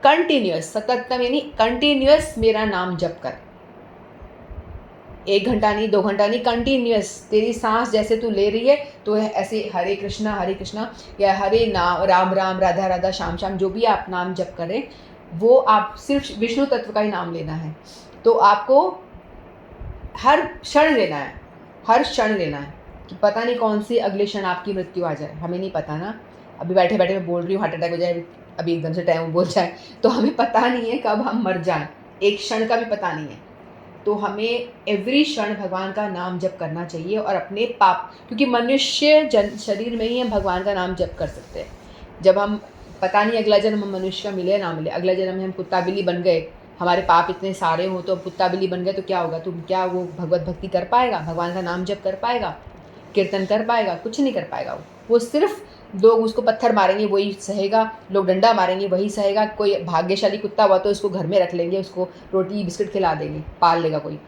कंटिन्यूअस, सततम यानी कंटिन्यूअस मेरा नाम जप कर। 1 घंटा नहीं, 2 घंटा नहीं, कंटिन्यूअस। तेरी सांस जैसे तू ले रही है तो ऐसे हरे कृष्णा या हरे राम राधा राधा श्याम जो भी आप नाम जप करें, वो आप सिर्फ विष्णु तत्व का ही नाम लेना है। तो आपको हर क्षण लेना है कि पता नहीं कौन सी अगले क्षण आपकी मृत्यु आ जाए, हमें नहीं पता ना। अभी बैठे बैठे मैं बोल रही हूँ, हार्ट अटैक हो जाए, अभी एकदम से टाइम बोल जाए, तो हमें पता नहीं है कब हम मर जाएं, एक क्षण का भी पता नहीं है। तो हमें एवरी क्षण भगवान का नाम जप करना चाहिए और अपने पाप, क्योंकि मनुष्य शरीर में ही हम भगवान का नाम जप कर सकते हैं। जब हम पता नहीं अगला जन्म हम मनुष्य का मिले ना मिले, अगला जन्म में हम कुत्ता बिल्ली बन गए, हमारे पाप इतने सारे हो तो कुत्ता बिल्ली बन गए तो क्या होगा? तुम क्या वो भगवत भक्ति कर पाएगा? भगवान का नाम जप कर पाएगा? कीर्तन कर पाएगा? कुछ नहीं कर पाएगा। वो सिर्फ लोग उसको पत्थर मारेंगे वही सहेगा, लोग डंडा मारेंगे वही सहेगा। कोई भाग्यशाली कुत्ता हुआ तो उसको घर में रख लेंगे, उसको रोटी बिस्किट खिला देंगे, पाल लेगा कोई।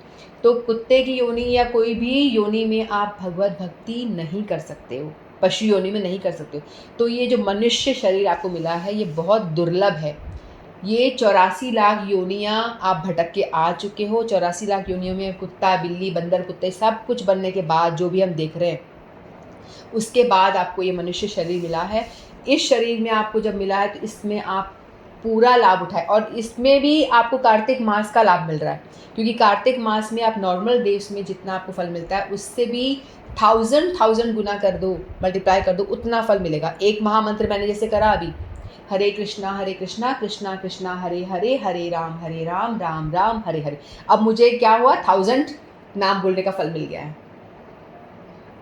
तो कुत्ते की योनि या कोई भी योनि में आप भगवत भक्ति नहीं कर सकते हो, पशु योनि में नहीं कर सकते हो। तो ये जो मनुष्य शरीर आपको मिला है ये बहुत दुर्लभ है। ये 84 लाख योनियाँ आप भटक के आ चुके हो। 84 लाख योनियों में कुत्ता बिल्ली बंदर कुत्ते सब कुछ बनने के बाद जो भी हम देख रहे हैं, उसके बाद आपको ये मनुष्य शरीर मिला है। इस शरीर में आपको जब मिला है तो इसमें आप पूरा लाभ उठाएं। और इसमें भी आपको कार्तिक मास का लाभ मिल रहा है, क्योंकि कार्तिक मास में आप नॉर्मल डेज में जितना आपको फल मिलता है उससे भी 1000 गुना कर दो, मल्टीप्लाई कर दो, उतना फल मिलेगा। एक महामंत्र मैंने जैसे करा अभी, हरे कृष्णा कृष्णा कृष्णा हरे हरे, हरे राम राम राम हरे हरे। अब मुझे क्या हुआ, 1000 नाम बोलने का फल मिल गया है,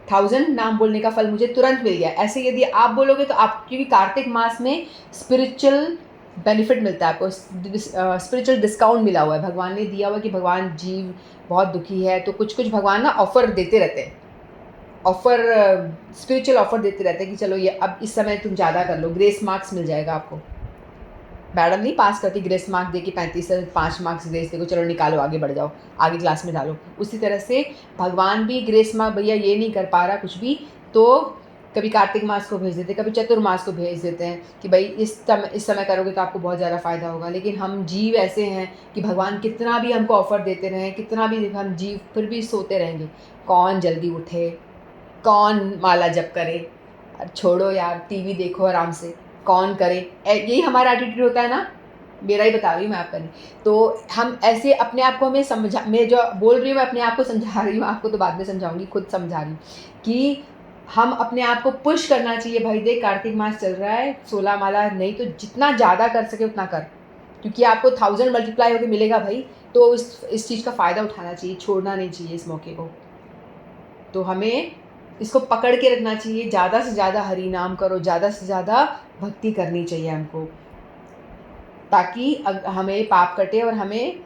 1000 नाम बोलने का फल मुझे तुरंत मिल गया। ऐसे यदि आप बोलोगे तो आप, क्योंकि कार्तिक मास में स्पिरिचुअल बेनिफिट मिलता है आपको, स्पिरिचुअल डिस्काउंट मिला हुआ है, भगवान ने दिया हुआ है कि भगवान जीव बहुत दुखी है तो कुछ कुछ भगवान ना ऑफर देते रहते हैं, ऑफर स्पिरिचुअल ऑफर देते रहते हैं कि चलो ये अब इस समय तुम ज़्यादा कर लो, ग्रेस मार्क्स मिल जाएगा आपको। मैडम नहीं पास करती ग्रेस मार्क दे के 35 से 5 मार्क्स ग्रेस देखो, चलो निकालो आगे बढ़ जाओ, आगे क्लास में डालो। उसी तरह से भगवान भी ग्रेस मार्क, भैया ये नहीं कर पा रहा कुछ भी, तो कभी कार्तिक मास को भेज देते, कभी चतुर्मास को भेज देते हैं कि भाई इस समय करोगे तो आपको बहुत ज़्यादा फ़ायदा होगा। लेकिन हम जीव ऐसे हैं कि भगवान कितना भी हमको ऑफ़र देते रहें, कितना भी हम जीव फिर भी सोते रहेंगे। कौन जल्दी उठे, कौन माला जप करे, छोड़ो यार टीवी देखो आराम से, कौन करे, यही हमारा एटीट्यूड होता है ना, मेरा ही बता रही हूँ मैं आपका नहीं। तो हम ऐसे अपने आप को हमें समझा, मैं जो बोल रही हूँ मैं अपने आप को समझा रही हूँ, आपको तो बाद में समझाऊंगी, खुद समझा रही हूँ कि हम अपने आप को पुश करना चाहिए। भाई देख कार्तिक मास चल रहा है, 16 माला नहीं तो जितना ज़्यादा कर सके उतना कर, क्योंकि आपको 1000 मल्टीप्लाई होकर मिलेगा भाई। तो इस चीज़ का फ़ायदा उठाना चाहिए, छोड़ना नहीं चाहिए इस मौके को। तो हमें इसको पकड़ के रखना चाहिए, ज़्यादा से ज़्यादा हरि नाम करो, ज़्यादा से ज़्यादा भक्ति करनी चाहिए हमको, ताकि हमें पाप कटे और हमें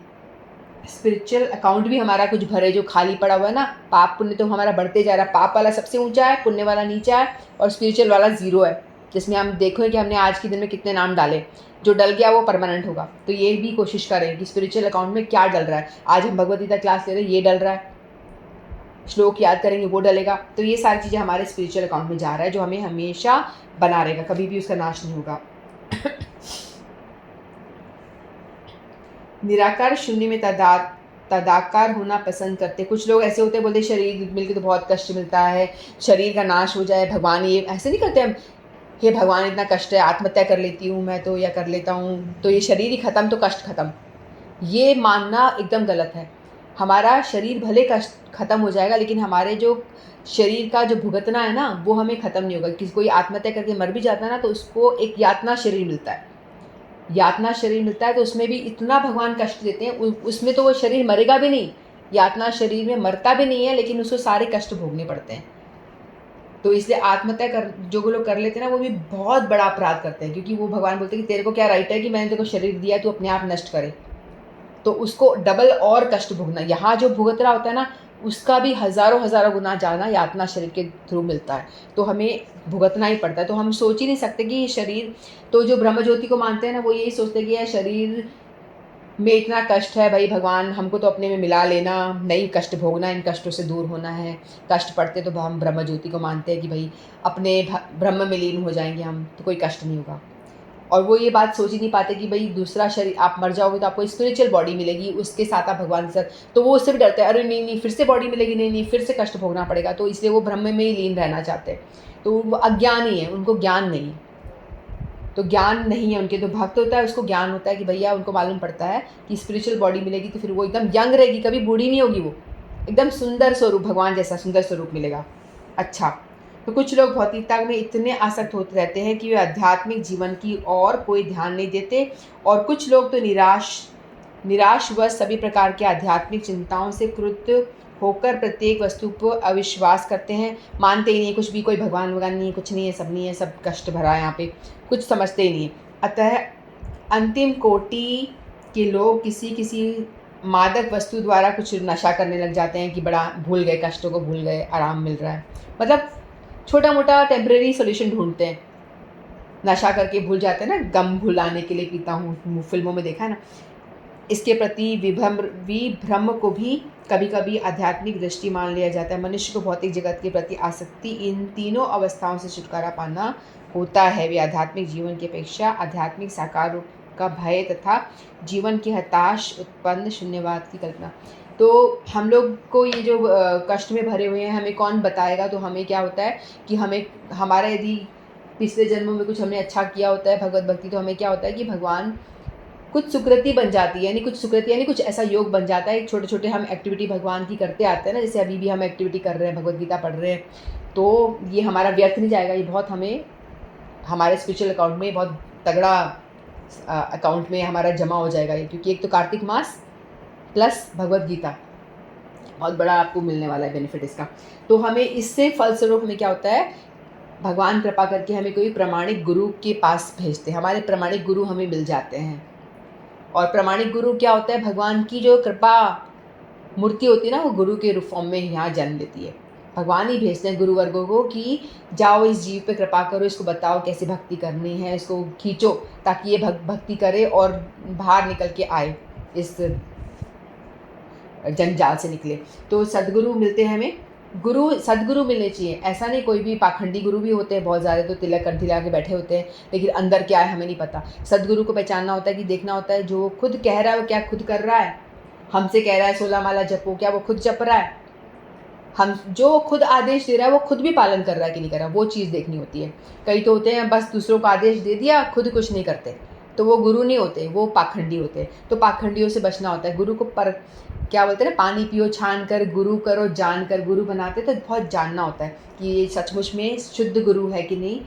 स्पिरिचुअल अकाउंट भी हमारा कुछ भरे, जो खाली पड़ा हुआ है ना। पाप पुण्य तो हमारा बढ़ते जा रहा है, पाप वाला सबसे ऊंचा है, पुण्य वाला नीचा है, और स्पिरिचुअल वाला 0 है, जिसमें हम देखो कि हमने आज के दिन में कितने नाम डाले। जो डल गया वो परमानेंट होगा। तो ये भी कोशिश करें कि स्पिरिचुअल अकाउंट में क्या डल रहा है। आज हम भगवद गीता क्लास ले रहे हैं, ये डल रहा है, श्लोक याद करेंगे वो डलेगा। तो ये सारी चीज़ें हमारे स्पिरिचुअल अकाउंट में जा रहा है, जो हमें हमेशा बना रहेगा, कभी भी उसका नाश नहीं होगा। निराकार शून्य में तदाकार होना पसंद करते। कुछ लोग ऐसे होते हैं, बोलते शरीर मिलकर तो बहुत कष्ट मिलता है, शरीर का नाश हो जाए, भगवान ये ऐसे नहीं करते हम, हे भगवान इतना कष्ट है, आत्महत्या कर लेती हूँ मैं तो, या कर लेता हूँ तो ये शरीर ही खत्म तो कष्ट खत्म। ये मानना एकदम गलत है। हमारा शरीर भले कष्ट खत्म हो जाएगा, लेकिन हमारे जो शरीर का जो भुगतना है ना, वो हमें ख़त्म नहीं होगा। किसी कोई आत्महत्या करके मर भी जाता है ना, तो उसको एक यातना शरीर मिलता है, यातना शरीर मिलता है, तो उसमें भी इतना भगवान कष्ट देते हैं, उसमें तो वो शरीर मरेगा भी नहीं, यातना शरीर में मरता भी नहीं है, लेकिन उसको सारे कष्ट भोगने पड़ते हैं। तो इसलिए आत्महत्या जो लोग कर लेते हैं ना, वो भी बहुत बड़ा अपराध करते हैं, क्योंकि वो भगवान बोलते हैं कि तेरे को क्या राइट है कि मैंने तेरे को शरीर दिया है, तू अपने आप नष्ट करे। तो उसको डबल और कष्ट भोगना, यहाँ जो भुगत रहा होता है ना, उसका भी हज़ारों गुना ज़्यादा यातना शरीर के थ्रू मिलता है, तो हमें भुगतना ही पड़ता है। तो हम सोच ही नहीं सकते कि ये शरीर, तो जो ब्रह्म ज्योति को मानते हैं ना, वो यही सोचते हैं कि यह शरीर में इतना कष्ट है, भाई भगवान हमको तो अपने में मिला लेना, नहीं कष्ट भोगना, इन कष्टों से दूर होना है। कष्ट पड़ते तो हम ब्रह्म ज्योति को मानते हैं कि भाई अपने ब्रह्म में लीन हो जाएंगे हम, तो कोई कष्ट नहीं होगा। और वो ये बात सोच ही नहीं पाते कि भाई दूसरा शरीर, आप मर जाओगे तो आपको स्पिरिचुअल बॉडी मिलेगी, उसके साथ आप भगवान के साथ, तो वो उससे भी डरते हैं, अरे नहीं फिर से बॉडी मिलेगी, नहीं फिर से कष्ट भोगना पड़ेगा। तो इसलिए वो ब्रह्म में ही लीन रहना चाहते हैं। तो वो अज्ञानी है, उनको ज्ञान नहीं है, तो ज्ञान नहीं है उनके। तो भक्त होता है उसको ज्ञान होता है कि भैया उनको मालूम पड़ता है कि स्पिरिचुअल बॉडी मिलेगी तो फिर वो एकदम यंग रहेगी, कभी बूढ़ी नहीं होगी, वो एकदम सुंदर स्वरूप, भगवान जैसा सुंदर स्वरूप मिलेगा। अच्छा, तो कुछ लोग भौतिकता में इतने आसक्त होते रहते हैं कि वे आध्यात्मिक जीवन की ओर कोई ध्यान नहीं देते, और कुछ लोग तो निराशवश सभी प्रकार के आध्यात्मिक चिंताओं से कृत होकर प्रत्येक वस्तु पर अविश्वास करते हैं, मानते ही नहीं कुछ भी, कोई भगवान वगवान नहीं है, कुछ नहीं है, सब नहीं है, सब कष्ट भरा है यहाँ पे, कुछ समझते ही नहीं है। अतः अंतिम कोटि के लोग किसी मादक वस्तु द्वारा कुछ नशा करने लग जाते हैं कि बड़ा भूल गए, कष्टों को भूल गए, आराम मिल रहा है, मतलब छोटा मोटा टेम्परेरी सोल्यूशन ढूंढते हैं, नशा करके भूल जाते हैं ना, गम भुलाने के लिए पीता हूँ, फिल्मों में देखा है ना। इसके प्रति विभ्रम को भी कभी कभी आध्यात्मिक दृष्टि मान लिया जाता है। मनुष्य को भौतिक जगत के प्रति आसक्ति, इन तीनों अवस्थाओं से छुटकारा पाना होता है। वे आध्यात्मिक जीवन की अपेक्षा आध्यात्मिक साकार रूप का भय तथा जीवन की हताश उत्पन्न शून्यवाद की कल्पना। तो हम लोग को ये जो कष्ट में भरे हुए हैं, हमें कौन बताएगा। तो हमें क्या होता है कि हमें हमारा यदि पिछले जन्मों में कुछ हमने अच्छा किया होता है भगवत भक्ति, तो हमें क्या होता है कि भगवान कुछ सुकृति बन जाती है, यानी कुछ सुकृति यानी कुछ ऐसा योग बन जाता है। छोटे छोटे हम एक्टिविटी भगवान की करते आते हैं ना, जैसे अभी भी हम एक्टिविटी कर रहे हैं, भगवत गीता पढ़ रहे हैं, तो ये हमारा व्यर्थ नहीं जाएगा, ये बहुत हमें हमारे स्पिरिचुअल अकाउंट में बहुत तगड़ा अकाउंट में हमारा जमा हो जाएगा ये, क्योंकि एक तो कार्तिक मास प्लस भगवत गीता, बहुत बड़ा आपको मिलने वाला है बेनिफिट इसका। तो हमें इससे फलस्वरूप हमें क्या होता है, भगवान कृपा करके हमें कोई प्रमाणिक गुरु के पास भेजते हैं, हमारे प्रमाणिक गुरु हमें मिल जाते हैं। और प्रमाणिक गुरु क्या होता है, भगवान की जो कृपा मूर्ति होती है ना, वो गुरु के रूप फॉर्म में यहाँ जन्म लेती है। भगवान ही भेजते हैं गुरु वर्गों को कि जाओ इस जीव पे कृपा करो, इसको बताओ कैसे भक्ति करनी है, इसको खींचो ताकि ये भक्ति करे और बाहर निकल के आए, इस जंजाल से निकले। तो सदगुरु मिलते हैं हमें, सदगुरु मिलने चाहिए। ऐसा नहीं कोई भी पाखंडी गुरु भी होते हैं बहुत ज़्यादा, तो तिलक कंठी लगा के बैठे होते हैं, लेकिन अंदर क्या है हमें नहीं पता। सदगुरु को पहचानना होता है कि देखना होता है जो खुद कह रहा है वो क्या खुद कर रहा है, हमसे कह रहा है 16 माला जपो, क्या वो खुद जप रहा है, हम जो खुद आदेश दे रहा है वो खुद भी पालन कर रहा है कि नहीं कर रहा, वो चीज़ देखनी होती है। कई तो होते हैं बस दूसरों को आदेश दे दिया, खुद कुछ नहीं करते, तो वो गुरु नहीं होते, वो पाखंडी होते हैं। तो पाखंडियों से बचना होता है। गुरु को क्या बोलते हैं ना, पानी पियो छान कर, गुरु करो जान कर। गुरु बनाते तो बहुत जानना होता है कि ये सचमुच में शुद्ध गुरु है कि नहीं,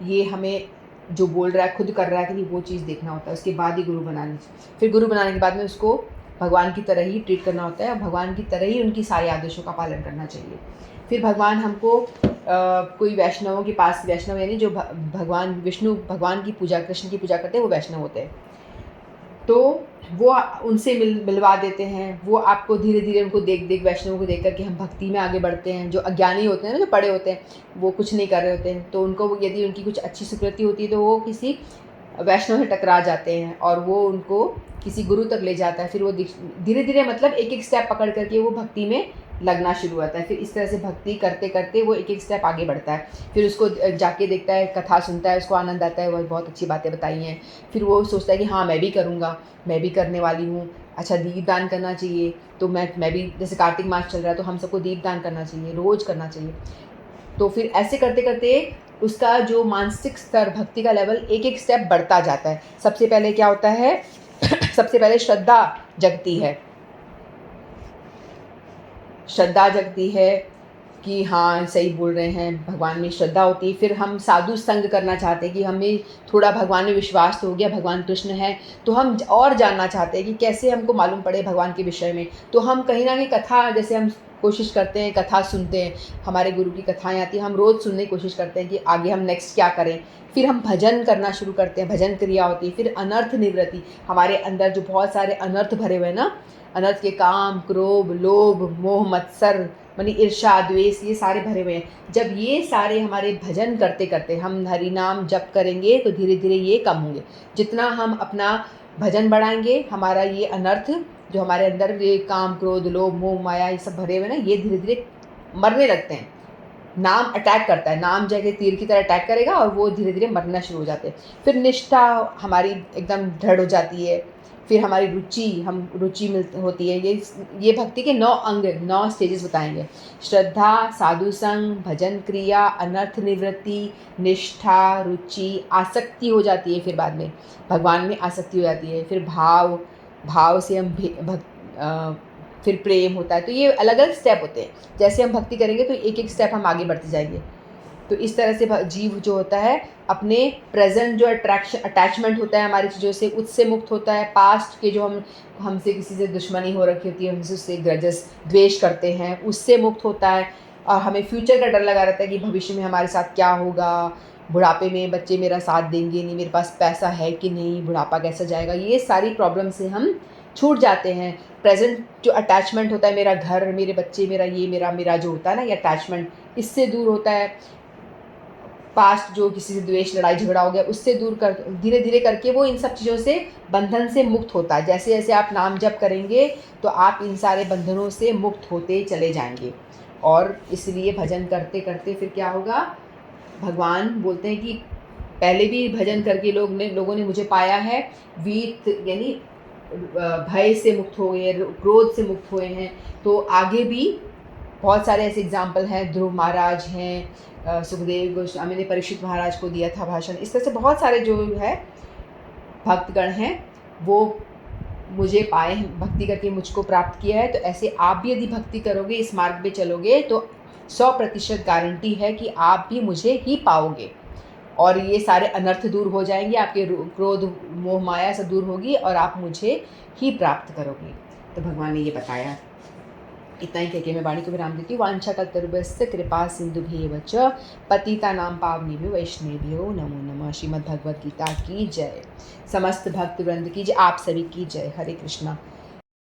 ये हमें जो बोल रहा है खुद कर रहा है कि नहीं, वो चीज़ देखना होता है। उसके बाद ही गुरु बनानी। फिर गुरु बनाने के बाद में उसको भगवान की तरह ही ट्रीट करना होता है, और भगवान की तरह ही उनकी सारे आदेशों का पालन करना चाहिए। फिर भगवान हमको कोई वैष्णवों के पास, वैष्णव यानी जो भगवान विष्णु भगवान की पूजा, कृष्ण की पूजा करते हैं, वो वैष्णव होते हैं, तो वो उनसे मिलवा देते हैं। वो आपको धीरे धीरे उनको देख वैष्णवों को देख करके हम भक्ति में आगे बढ़ते हैं। जो अज्ञानी होते हैं ना, जो पढ़े होते हैं, वो कुछ नहीं कर रहे होते हैं, तो उनको यदि उनकी कुछ अच्छी सुकृति होती है तो वो किसी वैष्णव से टकरा जाते हैं और वो उनको किसी गुरु तक ले जाता है। फिर वो धीरे धीरे मतलब एक एक स्टेप पकड़ करके वो भक्ति में लगना शुरू होता है। फिर इस तरह से भक्ति करते करते वो एक एक स्टेप आगे बढ़ता है। फिर उसको जाके देखता है, कथा सुनता है, उसको आनंद आता है, वह बहुत अच्छी बातें बताई हैं। फिर वो सोचता है कि हाँ मैं भी करूँगा, मैं भी करने वाली हूँ, अच्छा दीप दान करना चाहिए, तो मैं भी, जैसे कार्तिक मास चल रहा है तो हम सबको दीप दान करना चाहिए, रोज़ करना चाहिए। तो फिर ऐसे करते करते उसका जो मानसिक स्तर, भक्ति का लेवल एक एक स्टेप बढ़ता जाता है। सबसे पहले क्या होता है सबसे पहले श्रद्धा जगती है, श्रद्धा जगती है कि हाँ सही बोल रहे हैं, भगवान में श्रद्धा होती है। फिर हम साधु संग करना चाहते हैं कि हमें थोड़ा भगवान में विश्वास तो हो गया, भगवान कृष्ण है, तो हम और जानना चाहते हैं कि कैसे हमको मालूम पड़े भगवान के विषय में। तो हम कहीं ना कहीं कथा, जैसे हम कोशिश करते हैं, कथा सुनते हैं, हमारे गुरु की कथाएं आती हैं, हम रोज़ सुनने की कोशिश करते हैं कि आगे हम नेक्स्ट क्या करें। फिर हम भजन करना शुरू करते हैं, भजन क्रिया होती है। फिर अनर्थ निवृत्ति, हमारे अंदर जो बहुत सारे अनर्थ भरे हुए हैं ना, अनर्थ के काम, क्रोध, लोभ, मोह, मत्सर, मानी ईर्ष्या, द्वेष, ये सारे भरे हुए हैं। जब ये सारे हमारे भजन करते करते हम हरि नाम जप करेंगे तो धीरे धीरे ये कम होंगे। जितना हम अपना भजन बढ़ाएंगे, हमारा ये अनर्थ जो हमारे अंदर ये काम, क्रोध, लोभ, मोह, माया, ये सब भरे हुए ना, ये धीरे धीरे मरने लगते हैं। नाम अटैक करता है, नाम जैसे तीर की तरह अटैक करेगा और वो धीरे धीरे मरना शुरू हो जाते हैं। फिर निष्ठा हमारी एकदम दृढ़ हो जाती है। फिर हमारी रुचि होती है। ये भक्ति के 9 अंग, 9 स्टेजेस बताएंगे। श्रद्धा, साधु संग, भजन क्रिया, अनर्थ निवृत्ति, निष्ठा, रुचि, आसक्ति हो जाती है। फिर बाद में भगवान में आसक्ति हो जाती है। फिर भाव से हम फिर प्रेम होता है। तो ये अलग अलग स्टेप होते हैं। जैसे हम भक्ति करेंगे तो एक एक स्टेप हम आगे बढ़ते जाएंगे। तो इस तरह से जीव जो होता है अपने प्रेजेंट जो अटैचमेंट होता है हमारी चीज़ों से, उससे मुक्त होता है। पास्ट के जो हमसे किसी से दुश्मनी हो रखी होती है, हमसे उससे ग्रजेस, द्वेष करते हैं, उससे मुक्त होता है। और हमें फ्यूचर का डर लगा रहता है कि भविष्य में हमारे साथ क्या होगा, बुढ़ापे में बच्चे मेरा साथ देंगे नहीं, मेरे पास पैसा है कि नहीं, बुढ़ापा कैसा जाएगा, ये सारी प्रॉब्लम से हम छूट जाते हैं। प्रेजेंट जो अटैचमेंट होता है, मेरा घर, मेरे बच्चे, मेरा ये, मेरा जो होता है ना, ये अटैचमेंट, इससे दूर होता है। पास्ट जो किसी से द्वेष, लड़ाई झगड़ा हो गया, उससे दूर कर, धीरे धीरे करके वो इन सब चीज़ों से, बंधन से मुक्त होता है। जैसे जैसे आप नाम जप करेंगे तो आप इन सारे बंधनों से मुक्त होते चले जाएंगे। और इसलिए भजन करते करते फिर क्या होगा, भगवान बोलते हैं कि पहले भी भजन करके लोगों ने मुझे पाया है, वीत यानी भय से मुक्त हो गए, क्रोध से मुक्त हुए हैं। तो आगे भी बहुत सारे ऐसे एग्जाम्पल हैं, ध्रुव महाराज हैं, सुखदेव गोस्वामी ने परीक्षित महाराज को दिया था भाषण। इस तरह से बहुत सारे जो है भक्तगण हैं वो मुझे पाए हैं, भक्ति करके मुझको प्राप्त किया है। तो ऐसे आप भी यदि भक्ति करोगे, इस मार्ग पे चलोगे, तो 100% गारंटी है कि आप भी मुझे ही पाओगे और ये सारे अनर्थ दूर हो जाएंगे, आपके क्रोध मोह माया सब दूर होगी और आप मुझे ही प्राप्त करोगे। तो भगवान ने ये बताया। इतना ही कहकर मैं वाणी को विराम देती हूँ। वांछा कल्पतरुभ्यश्च कृपा सिंधुभ्येव च पतितानां पावनेभ्यो वैष्णवेभ्यो नमो नमः। श्रीमद् भगवद गीता की जय। समस्त भक्त वृंद की जय। आप सभी की जय। हरे कृष्णा।